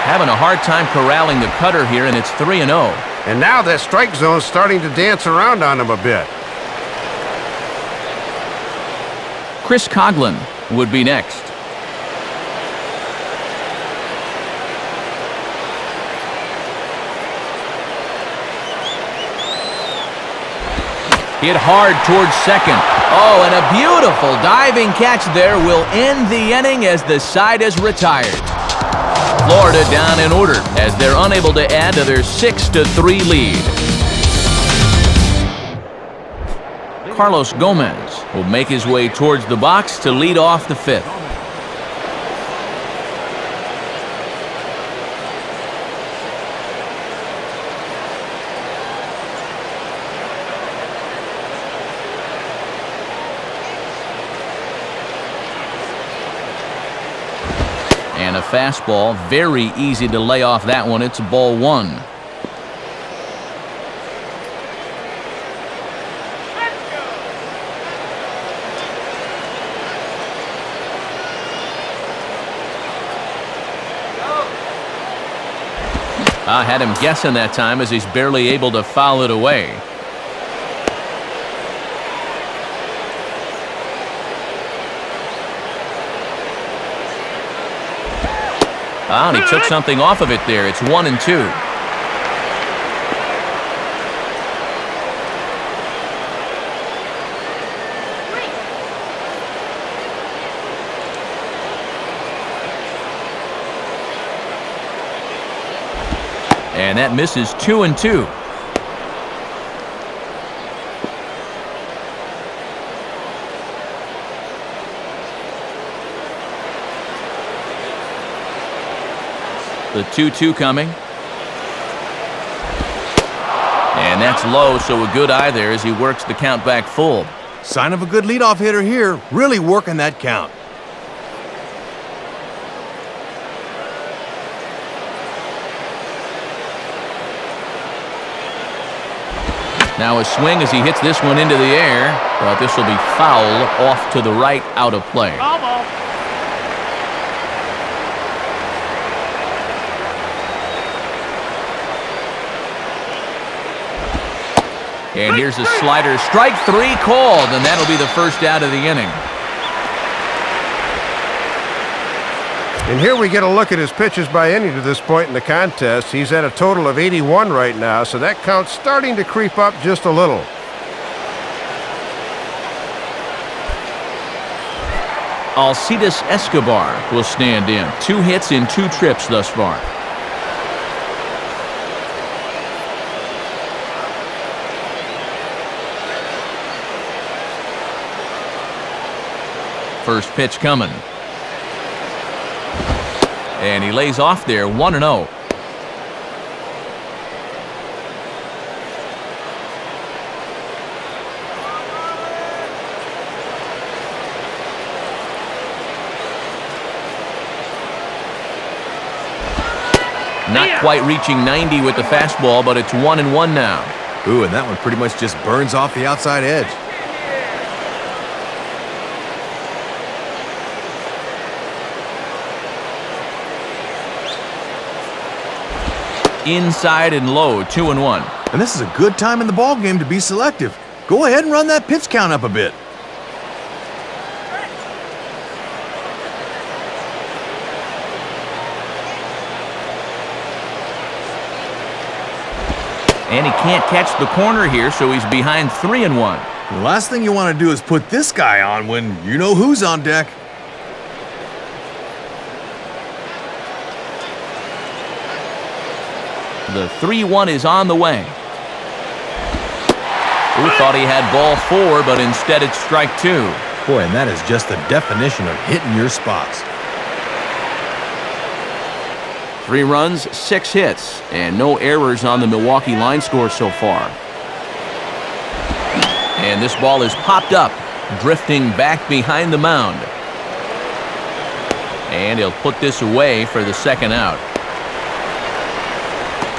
A: Having a hard time corralling the cutter here, and it's 3-0.
B: And now that strike zone's starting to dance around on him a bit.
A: Chris Coughlin would be next. Hit hard towards second. Oh, and a beautiful diving catch there will end the inning as the side is retired. Florida down in order as they're unable to add to their 6-3 lead. Carlos Gomez will make his way towards the box to lead off the 5th. And a fastball, very easy to lay off that one. It's ball 1. I had him guessing that time as he's barely able to foul it away. And he took something off of it there. It's 1-2. And that misses 2-2. The 2-2 coming. And that's low, so a good eye there as he works the count back full.
C: Sign of a good leadoff hitter here, really working that count.
A: Now a swing as he hits this one into the air, but this will be foul off to the right, out of play.
D: Ball ball.
A: And here's a slider. Strike 3 called, and that'll be the first out of the inning.
B: And here we get a look at his pitches by inning to this point in the contest. He's at a total of 81 right now, so that count's starting to creep up just a little.
A: Alcides Escobar will stand in. 2 hits in 2 trips thus far. First pitch coming. And he lays off there, 1-0. Not quite reaching 90 with the fastball, but it's 1-1 now.
C: Ooh, and that one pretty much just burns off the outside edge.
A: Inside and low, 2-1.
C: And this is a good time in the ball game to be selective. Go ahead and run that pitch count up a bit.
A: And he can't catch the corner here, so he's behind 3-1.
C: The last thing you want to do is put this guy on when you know who's on deck.
A: The 3-1 is on the way. Who thought he had ball 4, but instead it's strike 2.
C: Boy, and that is just the definition of hitting your spots.
A: 3 runs, 6 hits, and no errors on the Milwaukee line score so far. And this ball is popped up, drifting back behind the mound. And he'll put this away for the second out.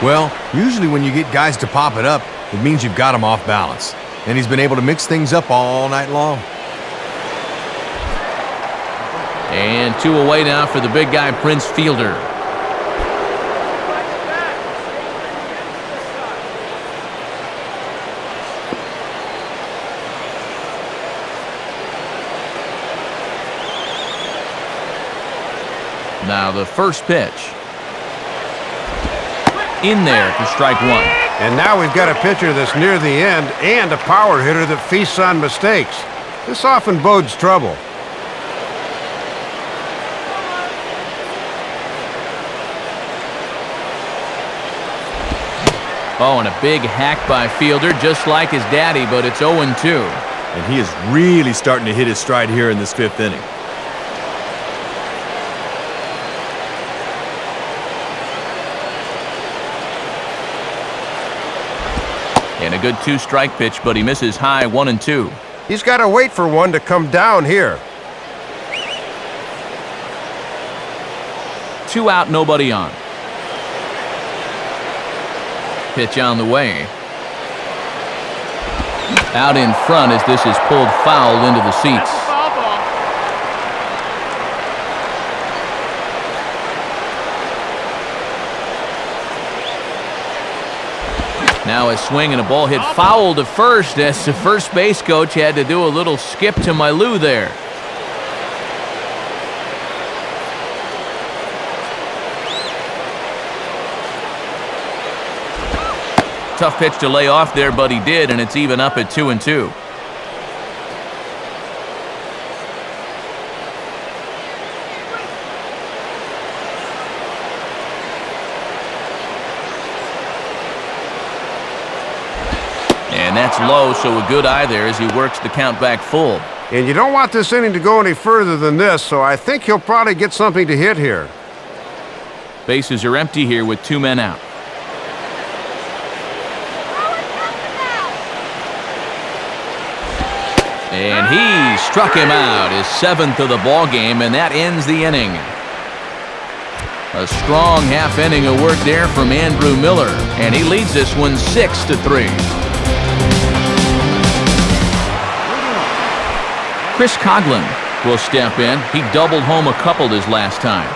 C: Well, usually when you get guys to pop it up, it means you've got them off balance. And he's been able to mix things up all night long.
A: And 2 away now for the big guy, Prince Fielder. Now the first pitch. In there for strike 1.
B: And now we've got a pitcher that's near the end and a power hitter that feasts on mistakes. This often bodes trouble.
A: Oh, and a big hack by Fielder, just like his daddy, but it's 0-2.
C: And he is really starting to hit his stride here in this 5th inning.
A: And a good 2-strike pitch, but he misses high, 1-2.
B: He's got to wait for one to come down here.
A: 2 out, nobody on. Pitch on the way. Out in front as this is pulled foul into the seats.
D: That's a foul ball.
A: Now a swing and a ball hit foul to first as the first base coach had to do a little skip to my loo there. Tough pitch to lay off there, but he did, and it's even up at 2-2. And that's low, so a good eye there as he works the count back full.
B: And you don't want this inning to go any further than this, so I think he'll probably get something to hit here.
A: Bases are empty here with 2 men out. And he struck him out, his 7th of the ball game, and that ends the inning. A strong half inning of work there from Andrew Miller, and he leads this one 6-3. Chris Coughlin will step in. He doubled home a couple his last time.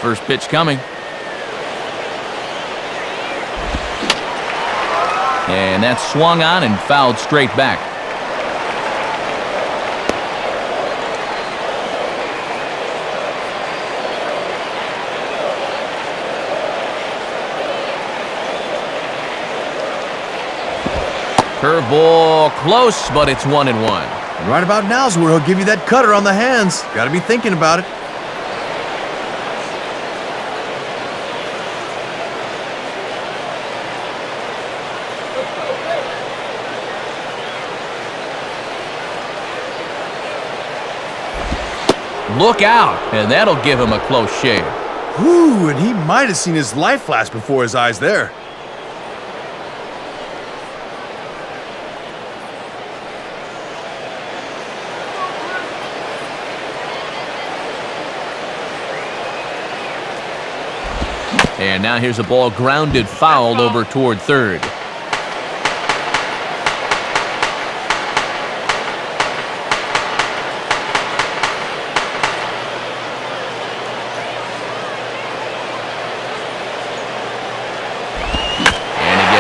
A: First pitch coming. And that's swung on and fouled straight back. Curveball close, but it's 1-1.
C: And right about now is where he'll give you that cutter on the hands. Got to be thinking about it.
A: Look out, and that'll give him a close shave.
C: Whew, and he might have seen his life flash before his eyes there.
A: And now here's a ball grounded foul over toward third.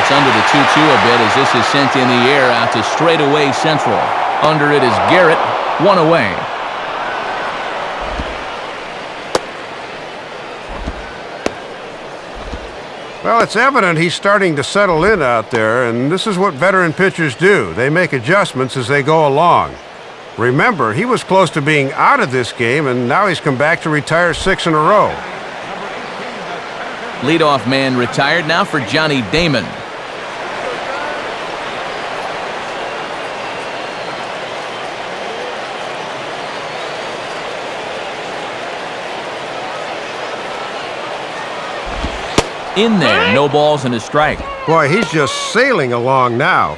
A: Under the 2-2 a bit as this is sent in the air out to straightaway central. Under it is Garrett, one away.
B: Well, it's evident he's starting to settle in out there, and this is what veteran pitchers do. They make adjustments as they go along. Remember, he was close to being out of this game, and now he's come back to retire 6 in a row.
A: Leadoff man retired now for Johnny Damon. In there, no balls and a strike.
B: Boy, he's just sailing along now.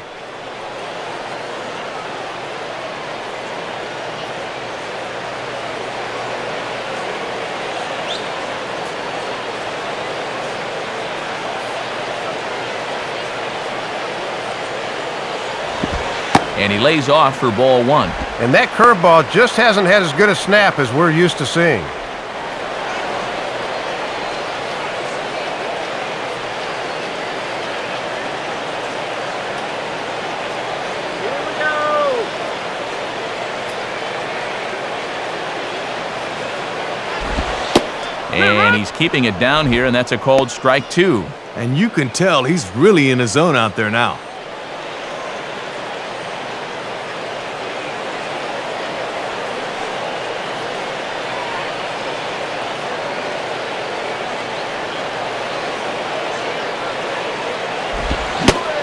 A: And he lays off for ball one.
B: And that curveball just hasn't had as good a snap as we're used to seeing.
A: And he's keeping it down here, and that's a called strike 2.
C: And you can tell he's really in his zone out there now.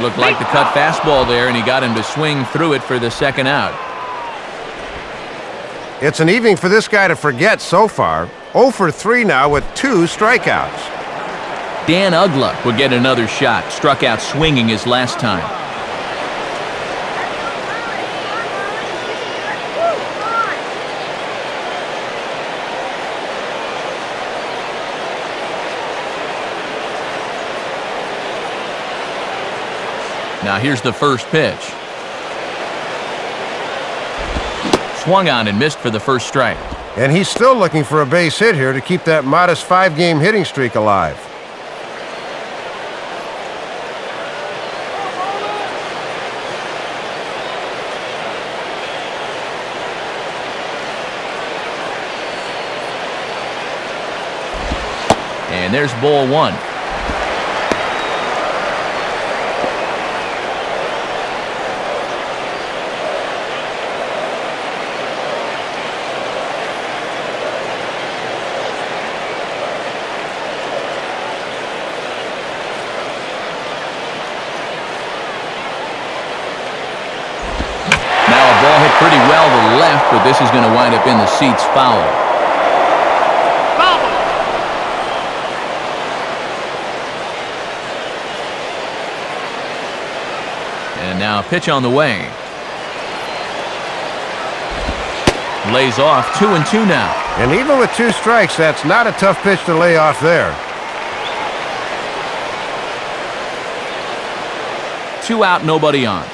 A: Looked like the cut fastball there, and he got him to swing through it for the second out.
B: It's an evening for this guy to forget so far. 0 for 3 now with 2 strikeouts.
A: Dan Uggla would get another shot. Struck out swinging his last time. Now here's the first pitch. Swung on and missed for the first strike.
B: And he's still looking for a base hit here to keep that modest 5-game hitting streak alive.
A: And there's ball one. Pretty well to left, but this is going to wind up in the seats foul. And now a pitch on the way. Lays off 2-2 now.
B: And even with 2 strikes, that's not a tough pitch to lay off there.
A: 2 out, nobody on.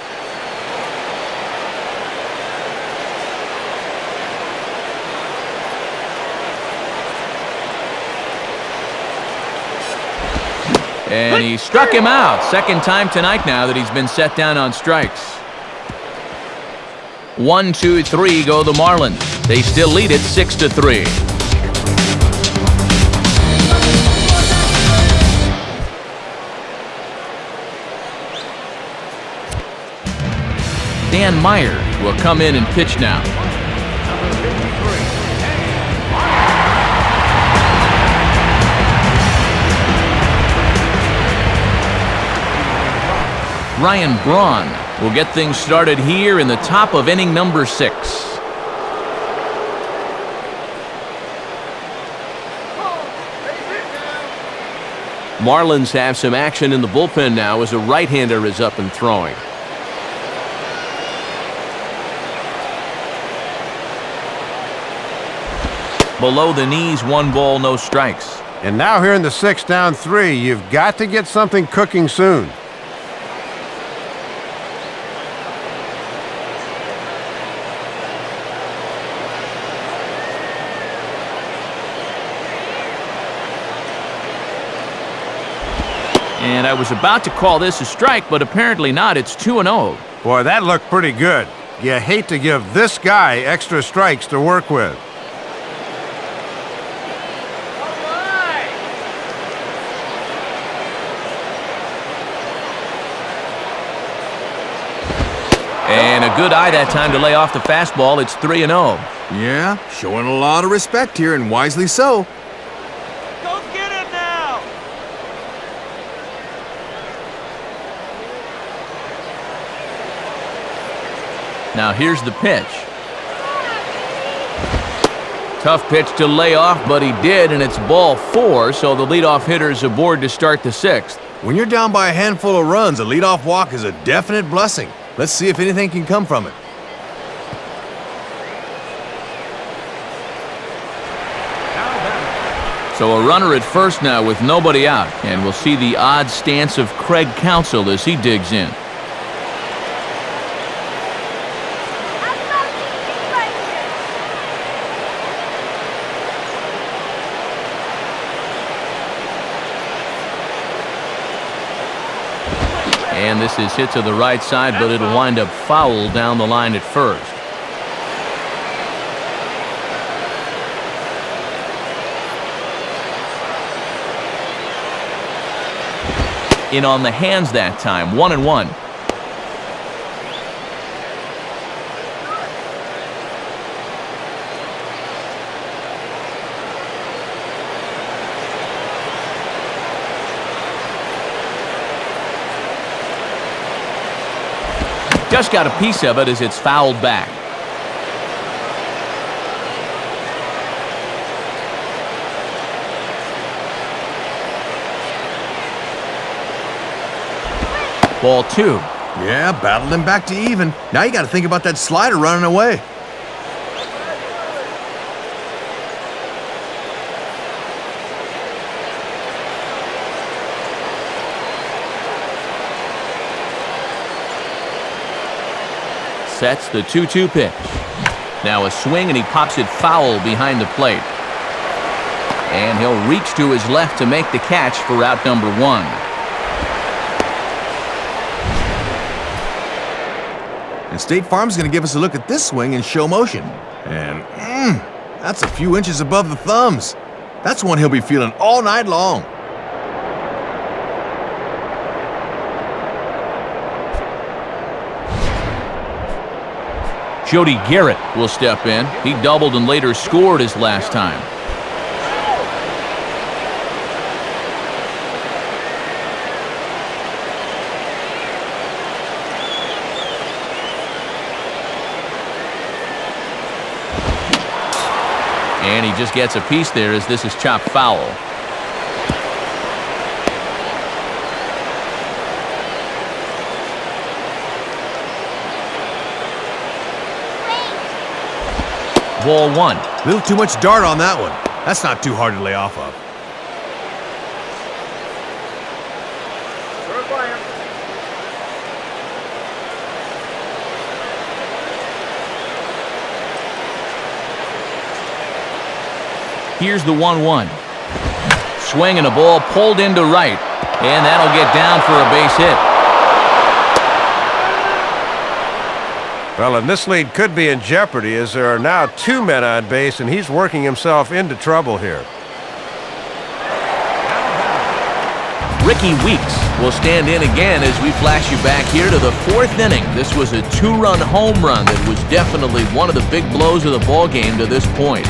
A: And he struck him out. Second time tonight now that he's been set down on strikes. 1, 2, 3 go the Marlins. They still lead it 6-3. Dan Meyer will come in and pitch now. Ryan Braun will get things started here in the top of inning number 6. Marlins have some action in the bullpen now as a right-hander is up and throwing. Below the knees, 1 ball, no strikes.
B: And now here in the sixth, down 3, you've got to get something cooking soon.
A: And I was about to call this a strike, but apparently not. It's 2-0.
B: Boy, that looked pretty good. You hate to give this guy extra strikes to work with. And a good eye that time to lay off the fastball. It's 3-0.
C: Yeah, showing a lot of respect here, and wisely so.
E: Go get it now!
A: Now here's the pitch. Tough pitch to lay off, but he did, and it's ball 4, so the leadoff hitter's aboard to start the 6th.
C: When you're down by a handful of runs, a leadoff walk is a definite blessing. Let's see if anything can come from it.
A: So a runner at first now with nobody out, and we'll see the odd stance of Craig Counsell as he digs in. And this is hit to the right side, but it'll wind up foul down the line at first. In on the hands that time, 1-1. Just got a piece of it as it's fouled back. Ball 2.
C: Yeah, battled him back to even. Now you got to think about that slider running away.
A: Sets the 2-2 pitch. Now a swing, and he pops it foul behind the plate. And he'll reach to his left to make the catch for out number 1.
C: And State Farm's going to give us a look at this swing in show motion. And that's a few inches above the thumbs. That's one he'll be feeling all night long.
A: Jody Garrett will step in. He doubled and later scored his last time. And he just gets a piece there as this is chopped foul. Ball 1.
C: A little too much dart on that one. That's not too hard to lay off of.
A: Here's the 1-1. Swing and a ball pulled into right. And that'll get down for a base hit.
B: Well, and this lead could be in jeopardy as there are now 2 men on base, and he's working himself into trouble here.
A: Ricky Weeks will stand in again as we flash you back here to the 4th inning. This was a 2-run home run that was definitely one of the big blows of the ball game to this point.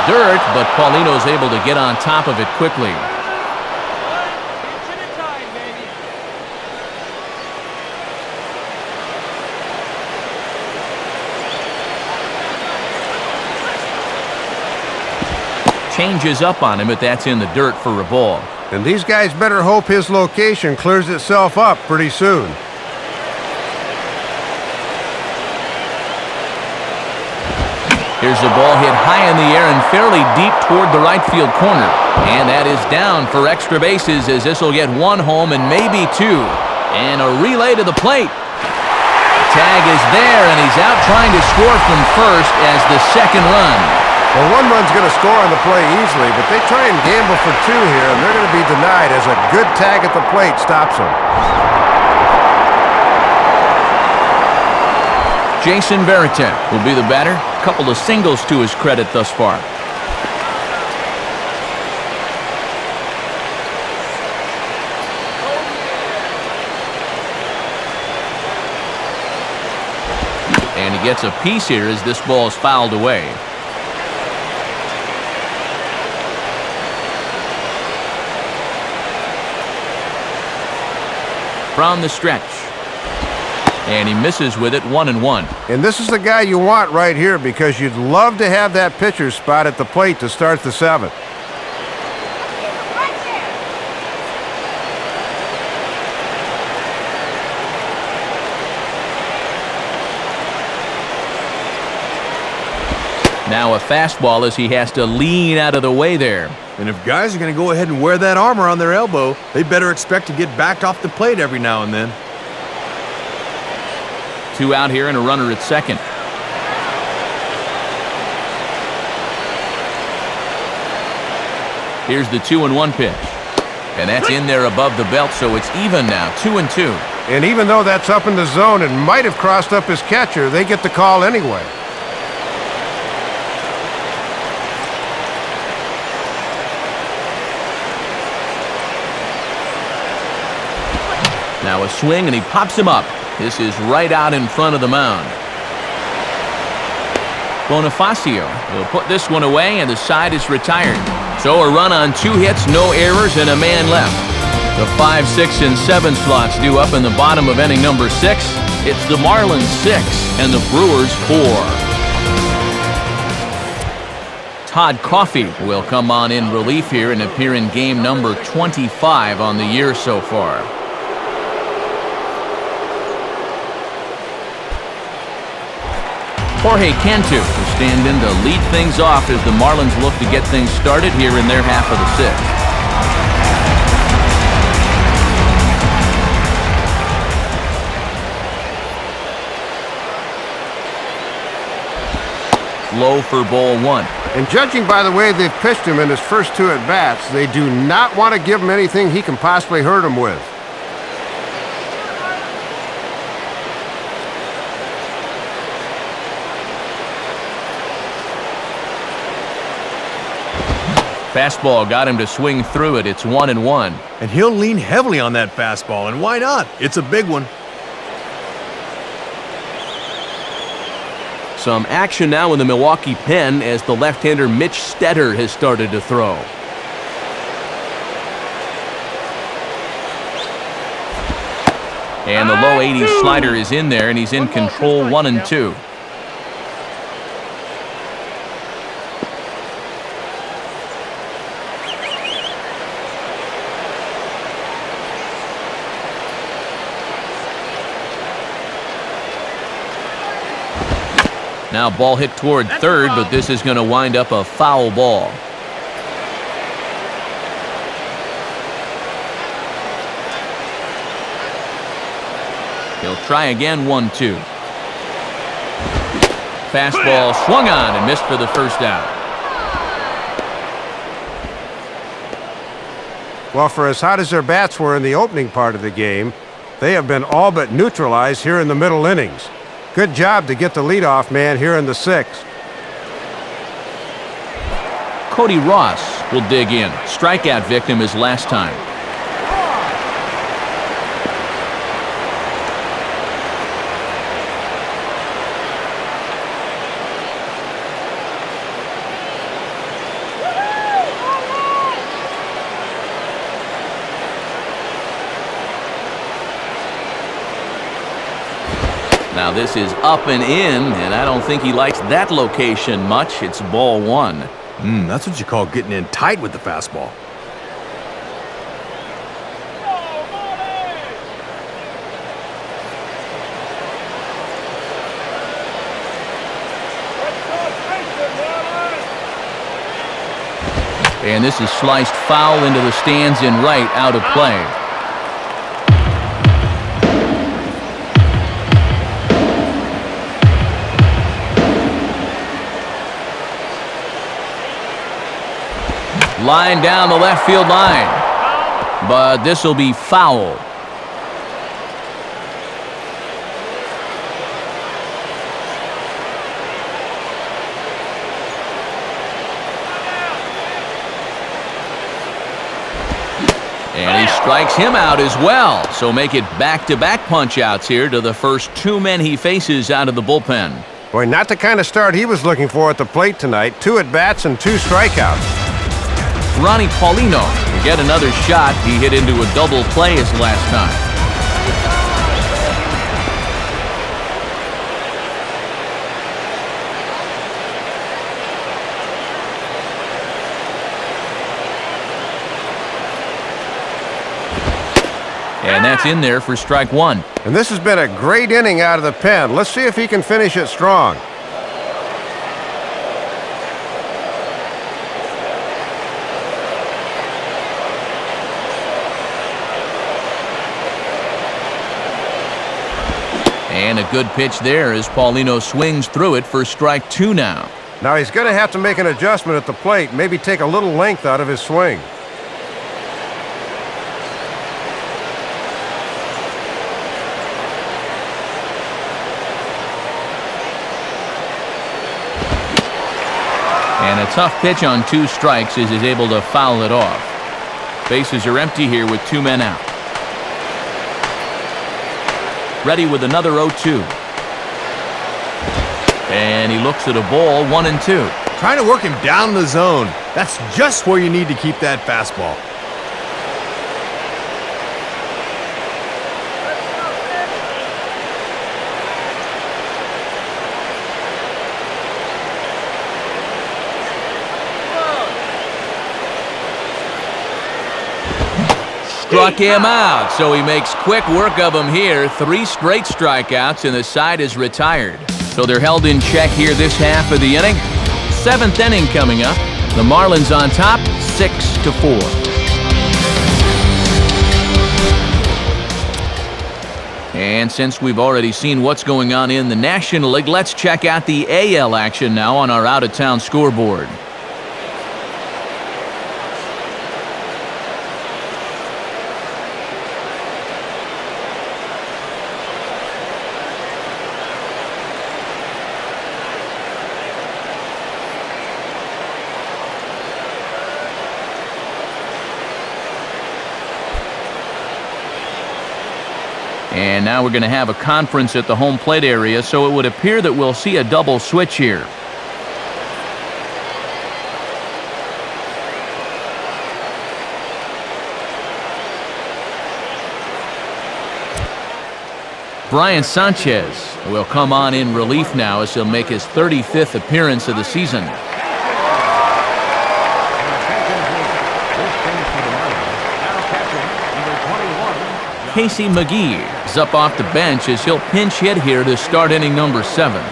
A: Dirt, but Paulino's able to get on top of it quickly.
E: Inch at a time, baby.
A: changes up on him, but that's in the dirt for a ball.
B: And these guys better hope his location clears itself up pretty soon.
A: Here's the ball hit high in the air and fairly deep toward the right field corner. And that is down for extra bases, as this will get one home and maybe two. And a relay to the plate. Tag is there, and he's out trying to score from first as the second run.
B: Well, one run's going to score on the play easily, but they try and gamble for two here, and they're going to be denied as a good tag at the plate stops them.
A: Jason Varitek will be the batter. A couple of singles to his credit thus far. And he gets a piece here as this ball is fouled away. From the stretch. And he misses with it, 1-1.
B: And this is the guy you want right here because you'd love to have that pitcher spot at the plate to start the seventh.
A: Now a fastball as he has to lean out of the way there.
C: And if guys are going to go ahead and wear that armor on their elbow, they better expect to get backed off the plate every now and then.
A: 2 out here and a runner at second. Here's the 2-1 pitch. And that's in there above the belt, so it's even now, 2-2.
B: And even though that's up in the zone and might have crossed up his catcher, they get the call anyway.
A: Now a swing, and he pops him up. This is right out in front of the mound. Bonifacio will put this one away, and the side is retired. So a run on 2 hits, no errors, and a man left. The 5, 6, and 7 slots due up in the bottom of inning number 6. It's the Marlins 6 and the Brewers 4. Todd Coffey will come on in relief here and appear in game number 25 on the year so far. Jorge Cantu will stand in to lead things off as the Marlins look to get things started here in their half of the 6th. Low for ball 1.
B: And judging by the way they've pitched him in his first 2 at-bats, they do not want to give him anything he can possibly hurt him with.
A: Fastball got him to swing through it. It's 1-1.
C: And he'll lean heavily on that fastball, and why not? It's a big one.
A: Some action now in the Milwaukee pen as the left-hander Mitch Stetter has started to throw. And the low 80s slider is in there, and he's in control, 1-2. Now ball hit toward third, but this is going to wind up a foul ball. He'll try again, 1-2. Fastball swung on and missed for the first out.
B: Well, for as hot as their bats were in the opening part of the game, they have been all but neutralized here in the middle innings. Good job to get the leadoff man here in the 6th.
A: Cody Ross will dig in. Strikeout victim his last time. Now this is up and in, and I don't think he likes that location much. It's ball 1.
C: That's what you call getting in tight with the fastball.
A: And this is sliced foul into the stands in right, out of play. Line down the left field line. But this will be foul. And he strikes him out as well. So make it back-to-back punch-outs here to the first two men he faces out of the bullpen.
B: Boy, not the kind of start he was looking for at the plate tonight. 2 at-bats and 2 strikeouts.
A: Ronnie Paulino to get another shot. He hit into a double play his last time. And that's in there for strike one.
B: And this has been a great inning out of the pen. Let's see if he can finish it strong.
A: And a good pitch there as Paulino swings through it for strike two now.
B: Now he's going to have to make an adjustment at the plate, maybe take a little length out of his swing.
A: And a tough pitch on 2 strikes as he's able to foul it off. Bases are empty here with 2 men out. Ready with another 0-2. And he looks at a ball, 1-2.
C: Trying to work him down in the zone. That's just where you need to keep that fastball.
A: Struck him out, so he makes quick work of him here. 3 straight strikeouts, and the side is retired. So they're held in check here this half of the inning. 7th inning coming up. The Marlins on top, 6-4. And since we've already seen what's going on in the National League, let's check out the AL action now on our out-of-town scoreboard. And now we're going to have a conference at the home plate area, so it would appear that we'll see a double switch here. Brian Sanchez will come on in relief now as he'll make his 35th appearance of the season. Casey McGee is up off the bench as he'll pinch hit here to start inning number 7.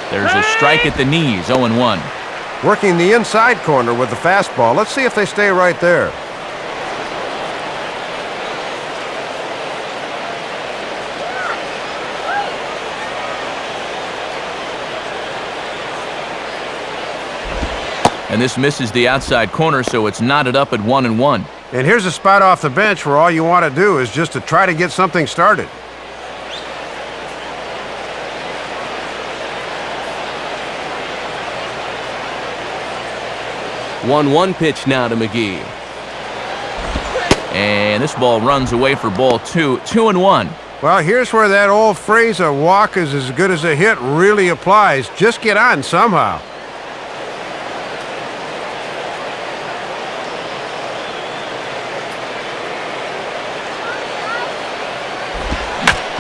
A: There's a strike at the knees, 0-1.
B: Working the inside corner with the fastball. Let's see if they stay right there.
A: And this misses the outside corner, so it's knotted up at 1-1.
B: And here's a spot off the bench where all you want to do is just to try to get something started. One pitch now to McGee.
A: And this ball runs away for ball 2, 2-1.
B: Well, here's where that old phrase, a walk is as good as a hit, really applies. Just get on somehow.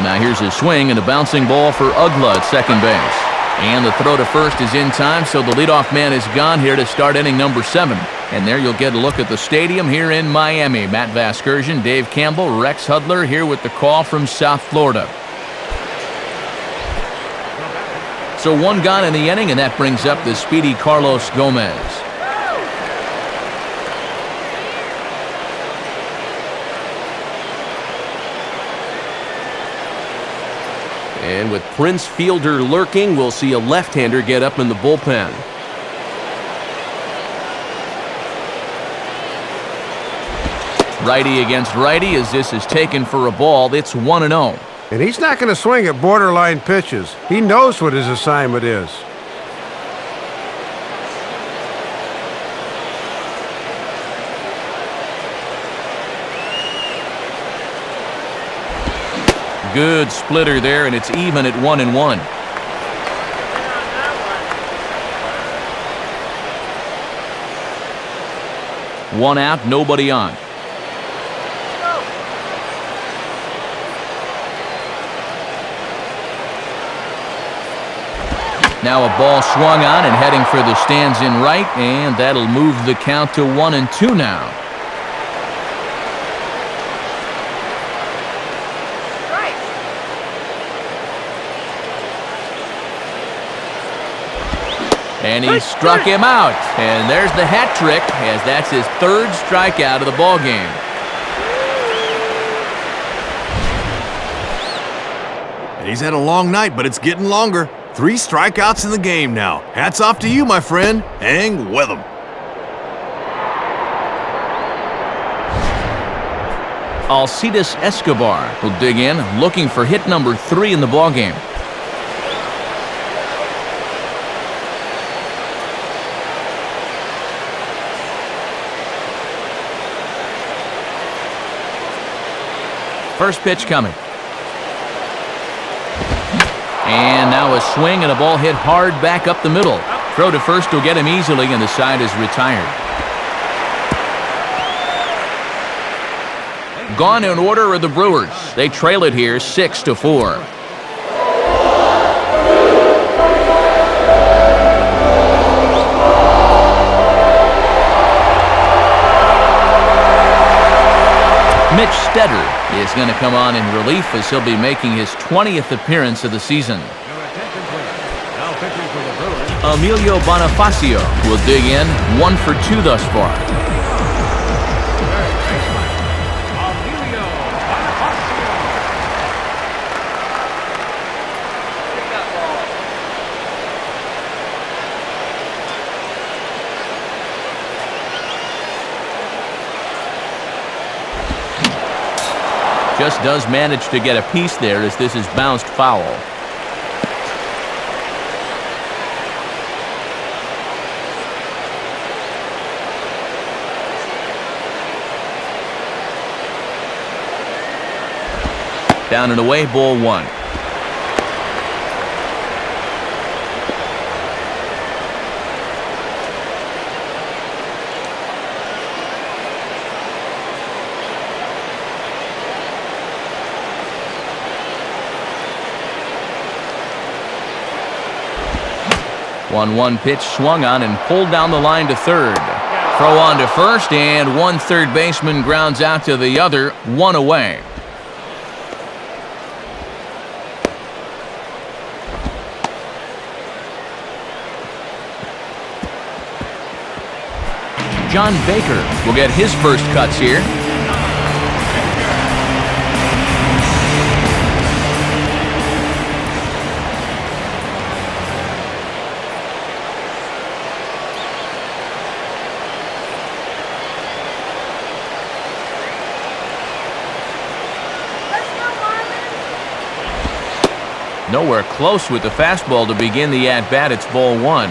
A: Now here's his swing and a bouncing ball for Uggla at second base. And the throw to first is in time, so the leadoff man is gone here to start inning number 7. And there you'll get a look at the stadium here in Miami. Matt Vasgersian, Dave Campbell, Rex Hudler here with the call from South Florida. So one gone in the inning, and that brings up the speedy Carlos Gomez.
F: And with Prince Fielder lurking, we'll see a left-hander get up in the bullpen.
A: Righty against righty as this is taken for a ball. It's 1-0.
B: And he's not going to swing at borderline pitches. He knows what his assignment is.
A: Good splitter there, and it's even at 1-1. One out, nobody on. Now a ball swung on and heading for the stands in right, and that'll move the count to 1-2 now. And he struck him out. And there's the hat trick, as that's his 3rd strikeout of the ball game.
C: And he's had a long night, but it's getting longer. 3 strikeouts in the game now. Hats off to you, my friend. Hang with him.
A: Alcides Escobar will dig in, looking for hit number 3 in the ball game. First pitch coming. And now a swing and a ball hit hard back up the middle. Throw to first will get him easily, and the side is retired. Gone in order are the Brewers. They trail it here 6-4. Mitch Stetter is going to come on in relief as he'll be making his 20th appearance of the season. Emilio Bonifacio will dig in, 1 for 2 thus far. Just does manage to get a piece there as this is bounced foul. Down and away, ball 1. One pitch swung on and pulled down the line to third. Throw on to first, and one third baseman grounds out to the other, 1 away. John Baker will get his first cuts here. Nowhere close with the fastball to begin the at-bat. It's ball 1.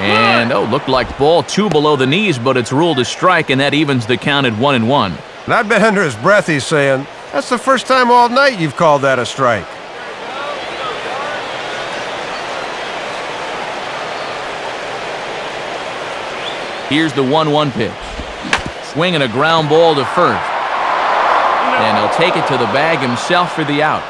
A: And, looked like ball 2 below the knees, but it's ruled a strike, and that evens the count at 1-1.
B: And I bet under his breath he's saying, that's the first time all night you've called that a strike.
A: Here's the 1-1 pitch. Swinging a ground ball to first. And he'll take it to the bag himself for the out.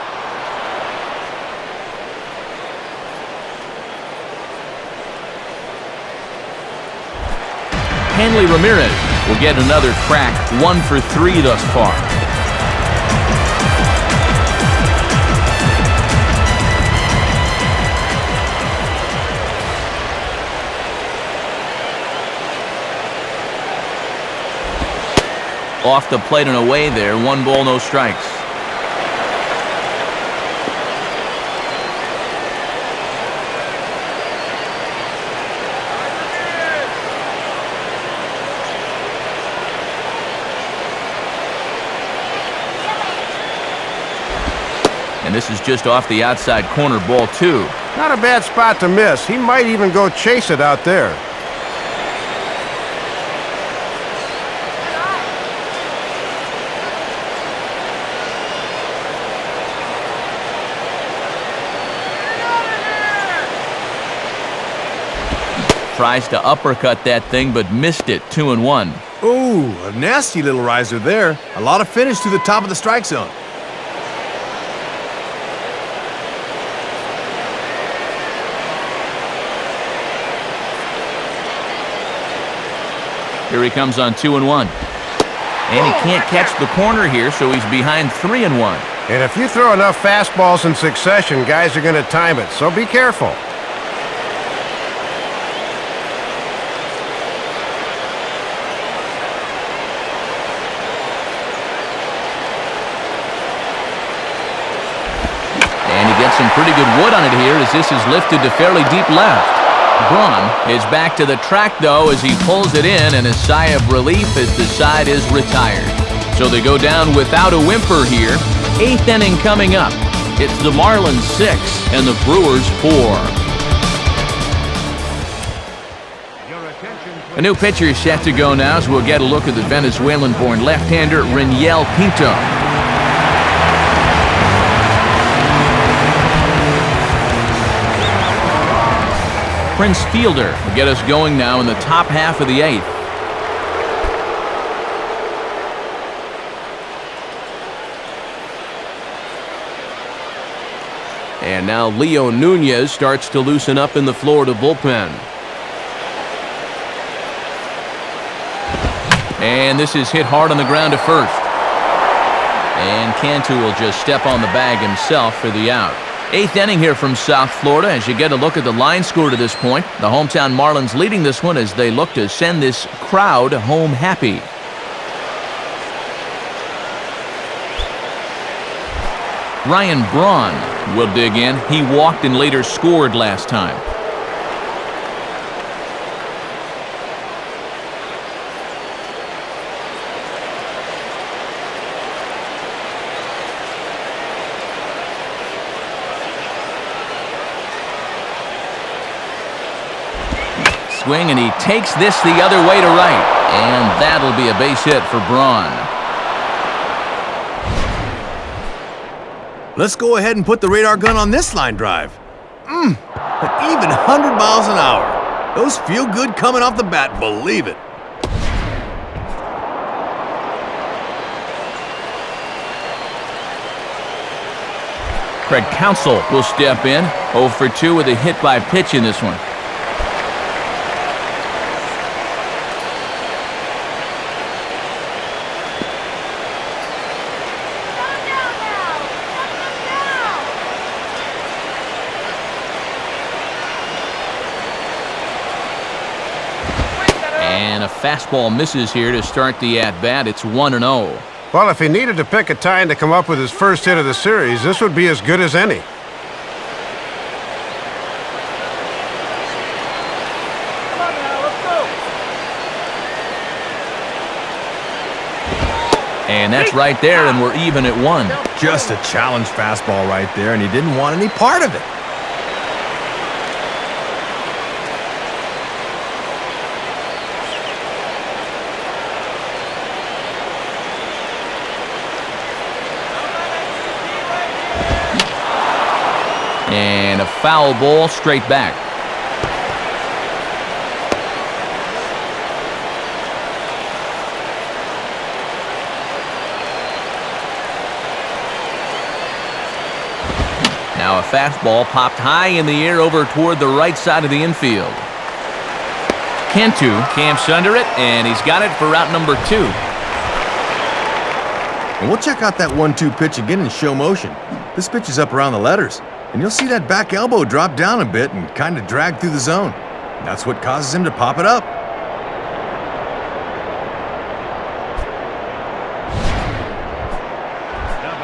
A: Hanley Ramirez will get another crack, 1 for 3 thus far. Off the plate and away there, 1 ball, no strikes. And this is just off the outside corner, ball 2.
B: Not a bad spot to miss. He might even go chase it out there.
A: Tries to uppercut that thing, but missed it, 2-1.
C: Ooh, a nasty little riser there. A lot of finish to the top of the strike zone.
A: Here he comes on 2-1. And he can't catch the corner here, so he's behind 3-1.
B: And if you throw enough fastballs in succession, guys are going to time it, so be careful.
A: Some pretty good wood on it here as this is lifted to fairly deep left. Braun is back to the track, though, as he pulls it in, and a sigh of relief as the side is retired. So they go down without a whimper here. 8th inning coming up. It's the Marlins 6 and the Brewers 4. A new pitcher is set to go now, so we'll get a look at the Venezuelan-born left-hander Reniel Pinto. Prince Fielder will get us going now in the top half of the 8th. And now Leo Nunez starts to loosen up in the Florida bullpen. And this is hit hard on the ground to first. And Cantu will just step on the bag himself for the out. 8th inning here from South Florida as you get a look at the line score to this point. The hometown Marlins leading this one as they look to send this crowd home happy. Ryan Braun will dig in. He walked and later scored last time. Swing, and he takes this the other way to right. And that'll be a base hit for Braun.
C: Let's go ahead and put the radar gun on this line drive. An even 100 miles an hour. Those feel good coming off the bat, believe it.
A: Craig Counsell will step in. 0 for 2 with a hit by pitch in this one. And a fastball misses here to start the at-bat. It's 1-0.
B: Well, if he needed to pick a time to come up with his first hit of the series, this would be as good as any.
A: And that's right there, and we're even at 1.
C: Just a challenge fastball right there, and he didn't want any part of it.
A: And a foul ball straight back. Now a fastball popped high in the air over toward the right side of the infield. Cantu camps under it, and he's got it for route number 2.
C: And we'll check out that 1-2 pitch again in show motion. This pitch is up around the letters, and you'll see that back elbow drop down a bit and kind of drag through the zone. That's what causes him to pop it up.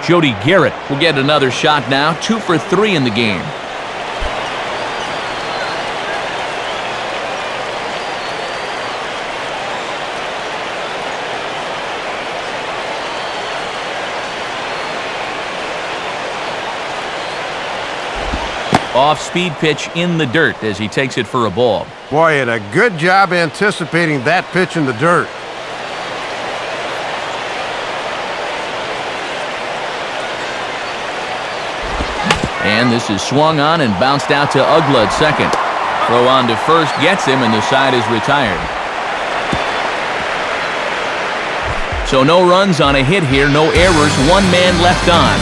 A: Jody Garrett will get another shot now, 2 for 3 in the game. Off-speed pitch in the dirt as he takes it for a ball.
B: Boy, and a good job anticipating that pitch in the dirt.
A: And this is swung on and bounced out to Ugla at second. Throw on to first gets him, and the side is retired. So no runs on a hit here, no errors, 1 man left on.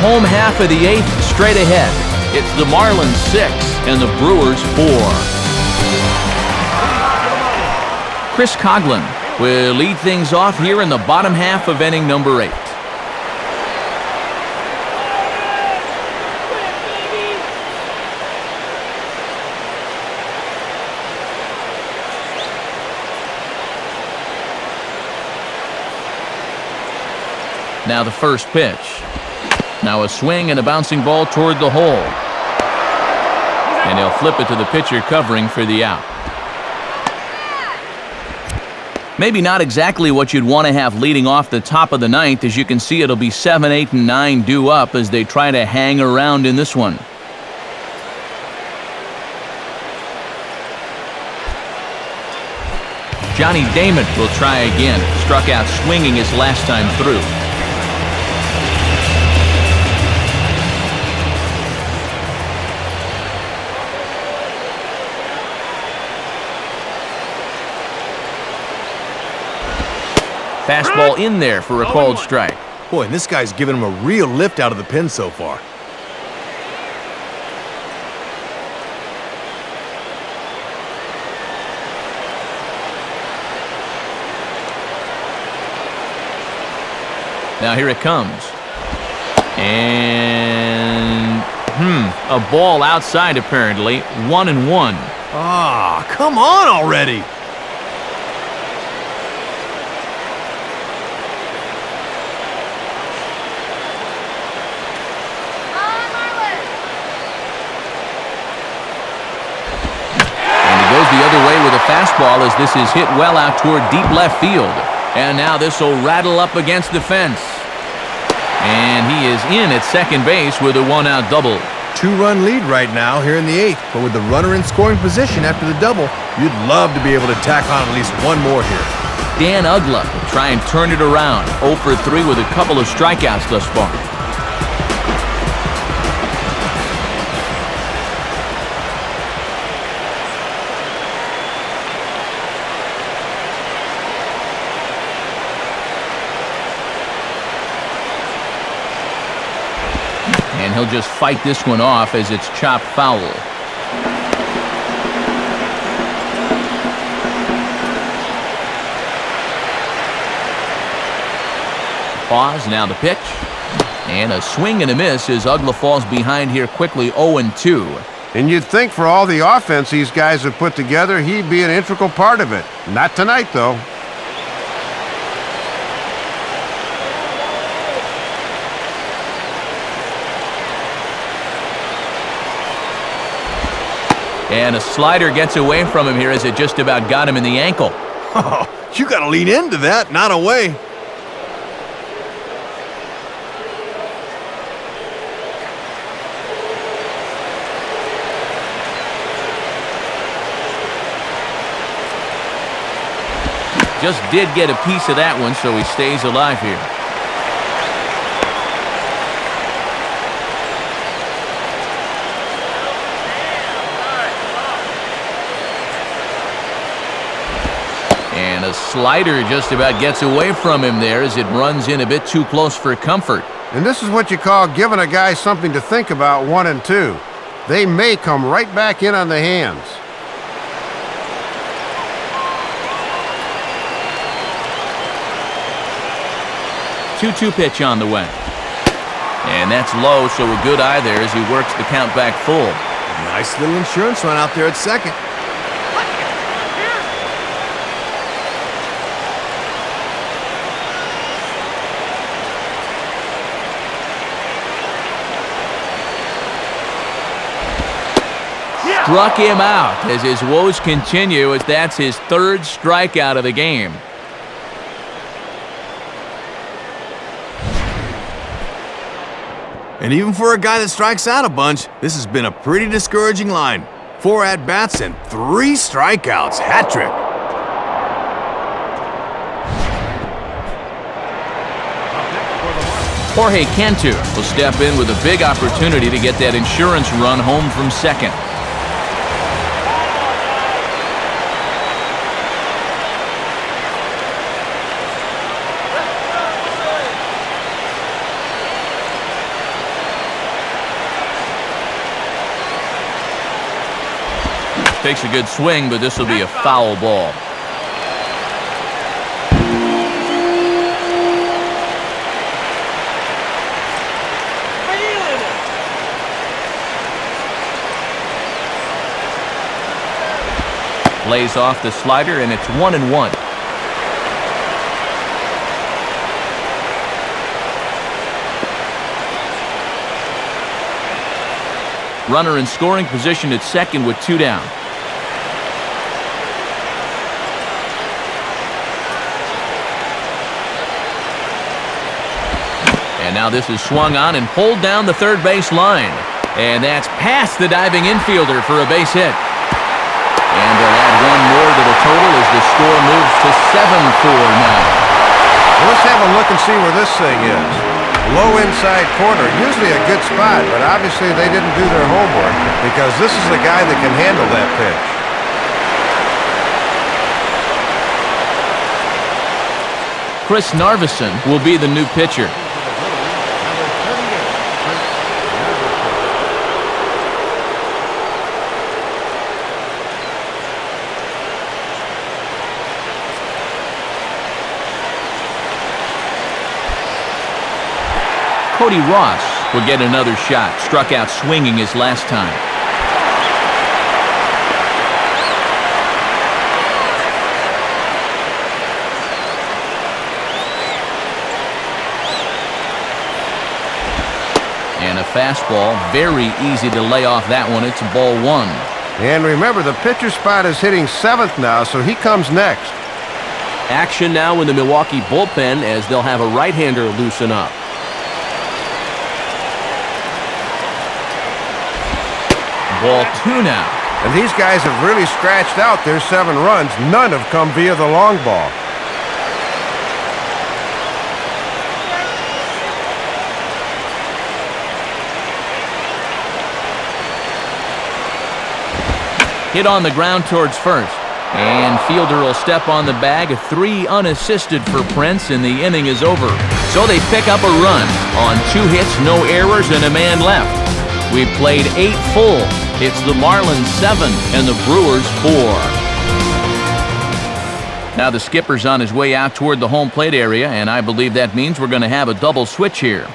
A: Home half of the 8th, straight ahead. It's the Marlins 6 and the Brewers 4. Chris Coughlin will lead things off here in the bottom half of inning number 8. Now the first pitch. Now a swing and a bouncing ball toward the hole. And he'll flip it to the pitcher covering for the out. Maybe not exactly what you'd want to have leading off the top of the 9th. As you can see, it'll be 7, 8, and 9 due up as they try to hang around in this one. Johnny Damon will try again. Struck out swinging his last time through. Fastball in there for a called strike.
C: Boy, and this guy's giving him a real lift out of the pen so far.
A: Now here it comes. And a ball outside apparently. 1-1.
C: Ah, come on already.
A: The other way with a fastball as this is hit well out toward deep left field. And now this will rattle up against the fence. And he is in at second base with a 1-out double.
C: 2-run lead right now here in the 8th, but with the runner in scoring position after the double, you'd love to be able to tack on at least 1 more here.
A: Dan Ugla will try and turn it around. 0 for 3 with a couple of strikeouts thus far. And he'll just fight this one off as it's chopped foul. Pause, now the pitch. And a swing and a miss as Ugla falls behind here quickly, 0-2.
B: And you'd think for all the offense these guys have put together, he'd be an integral part of it. Not tonight, though.
A: And a slider gets away from him here as it just about got him in the ankle.
C: Oh, you got to lean into that, not away.
A: Just did get a piece of that one, so he stays alive here. The slider just about gets away from him there as it runs in a bit too close for comfort.
B: And this is what you call giving a guy something to think about 1 and 2. They may come right back in on the hands.
A: Two-two pitch on the way. And that's low, so a good eye there as he works the count back full.
C: Nice little insurance run out there at second.
A: Struck him out as his woes continue, as that's his 3rd strikeout of the game.
C: And even for a guy that strikes out a bunch, this has been a pretty discouraging line. 4 at-bats and 3 strikeouts. Hat trick.
A: Jorge Cantu will step in with a big opportunity to get that insurance run home from second. Takes a good swing, but this will be a foul ball. Lays off the slider, and it's 1-1. Runner in scoring position at second with 2 down. And now this is swung on and pulled down the third base line. And that's past the diving infielder for a base hit. And they'll add 1 more to the total as the score moves to 7-4 now.
B: Well, let's have a look and see where this thing is. Low inside corner, usually a good spot, but obviously they didn't do their homework because this is the guy that can handle that pitch.
A: Chris Narveson will be the new pitcher. Cody Ross will get another shot. Struck out swinging his last time. And a fastball. Very easy to lay off that one. It's a ball 1.
B: And remember, the pitcher spot is hitting 7th now, so he comes next.
F: Action now in the Milwaukee bullpen as they'll have a right-hander loosen up.
A: Ball 2 now.
B: And these guys have really scratched out their 7 runs. None have come via the long ball.
A: Hit on the ground towards first. And fielder will step on the bag. A 3 unassisted for Prince, and the inning is over. So they pick up a run on 2 hits, no errors, and a man left. We've played 8 full. It's the Marlins 7 and the Brewers 4. Now the skipper's on his way out toward the home plate area, and I believe that means we're going to have a double switch here.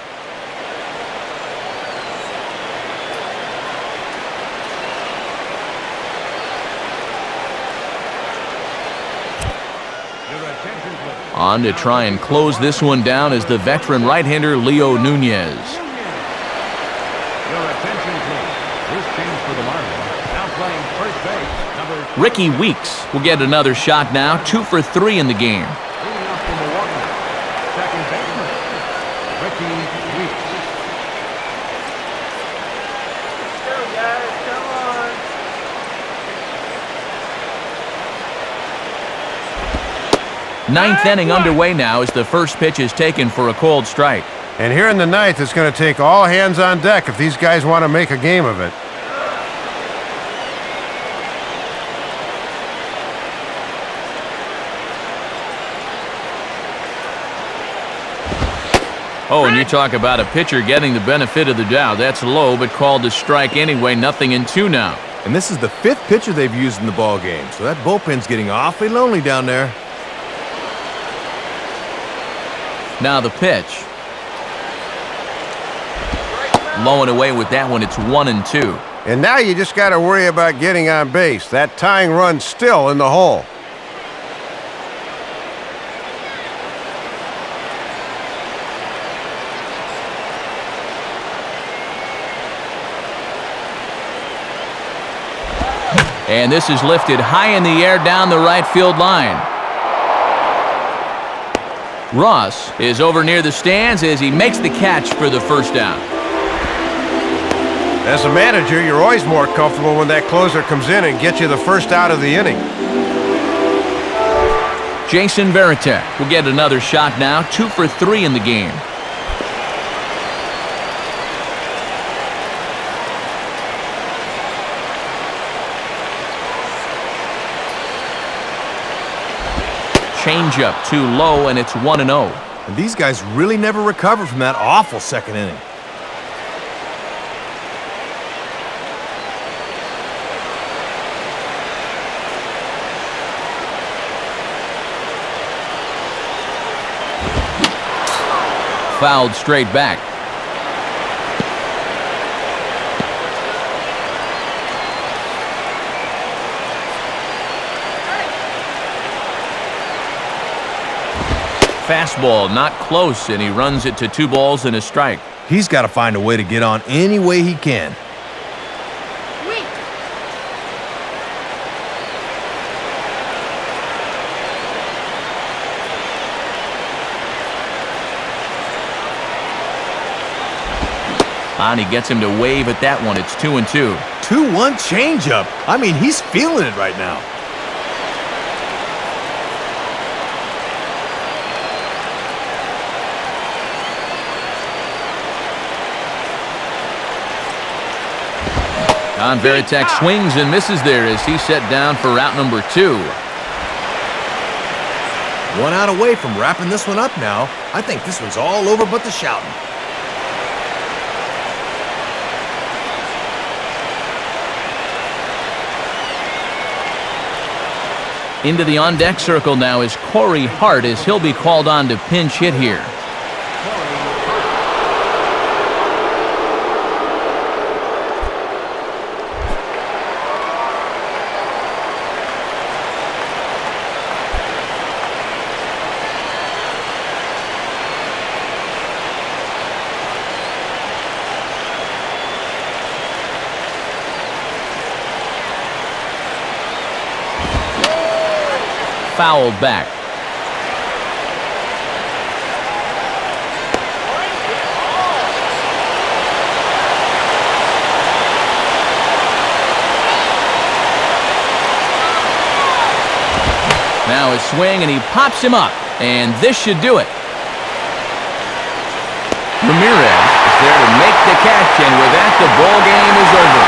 A: On to try and close this one down is the veteran right-hander Leo Nunez. Ricky Weeks will get another shot now, 2 for 3 in the game. Ninth inning underway now as the first pitch is taken for a cold strike.
B: And here in the 9th, it's going to take all hands on deck if these guys want to make a game of it.
A: Oh, and you talk about a pitcher getting the benefit of the doubt. That's low, but called a strike anyway. 0-2 now.
C: And this is the 5th pitcher they've used in the ball game, so that bullpen's getting awfully lonely down there.
A: Now the pitch. Low and away with that one. It's 1-2.
B: And now you just got to worry about getting on base. That tying run's still in the hole.
A: And this is lifted high in the air down the right field line. Ross is over near the stands as he makes the catch for the first down.
B: As a manager, you're always more comfortable when that closer comes in and gets you the first out of the inning.
A: Jason Varitek will get another shot now, 2 for 3 in the game. Changeup too low, and it's 1-0.
C: And these guys really never recovered from that awful second inning.
A: Fouled straight back. Fastball not close, and he runs it to 2 balls and a strike.
C: He's got to find a way to get on any way he can.
A: And he gets him to wave at that one. It's 2-2.
C: 2-1 changeup. I mean, he's feeling it right now.
A: Don Varitek swings and misses there as he's set down for route number 2.
C: 1 out away from wrapping this one up now. I think this one's all over but the shouting.
A: Into the on-deck circle now is Corey Hart as he'll be called on to pinch hit here. Fouled back. Now his swing, and he pops him up, and this should do it. Ramirez is there to make the catch, and with that, the ball game is over.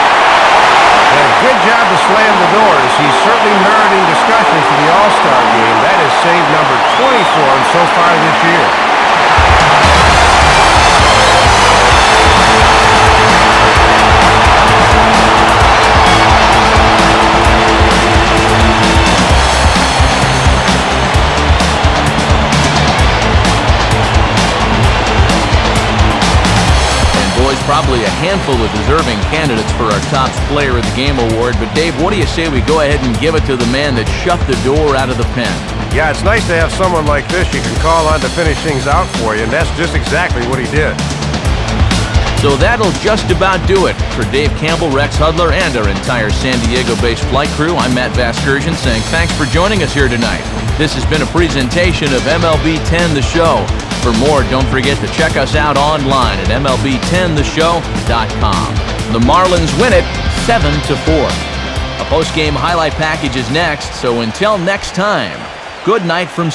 B: And good job to slam the doors. He's certainly meriting discussion for the All-Star game. That is save number 20 for him so far this year.
A: Probably a handful of deserving candidates for our top player of the game award. But Dave, what do you say we go ahead and give it to the man that shut the door out of the pen?
B: Yeah, it's nice to have someone like this you can call on to finish things out for you, and that's just exactly what he did.
A: So that'll just about do it. For Dave Campbell, Rex Hudler, and our entire San Diego-based flight crew, I'm Matt Vasgersian saying thanks for joining us here tonight. This has been a presentation of MLB 10 The Show. For more, don't forget to check us out online at MLB10theshow.com. The Marlins win it 7-4. A post-game highlight package is next, so until next time, good night from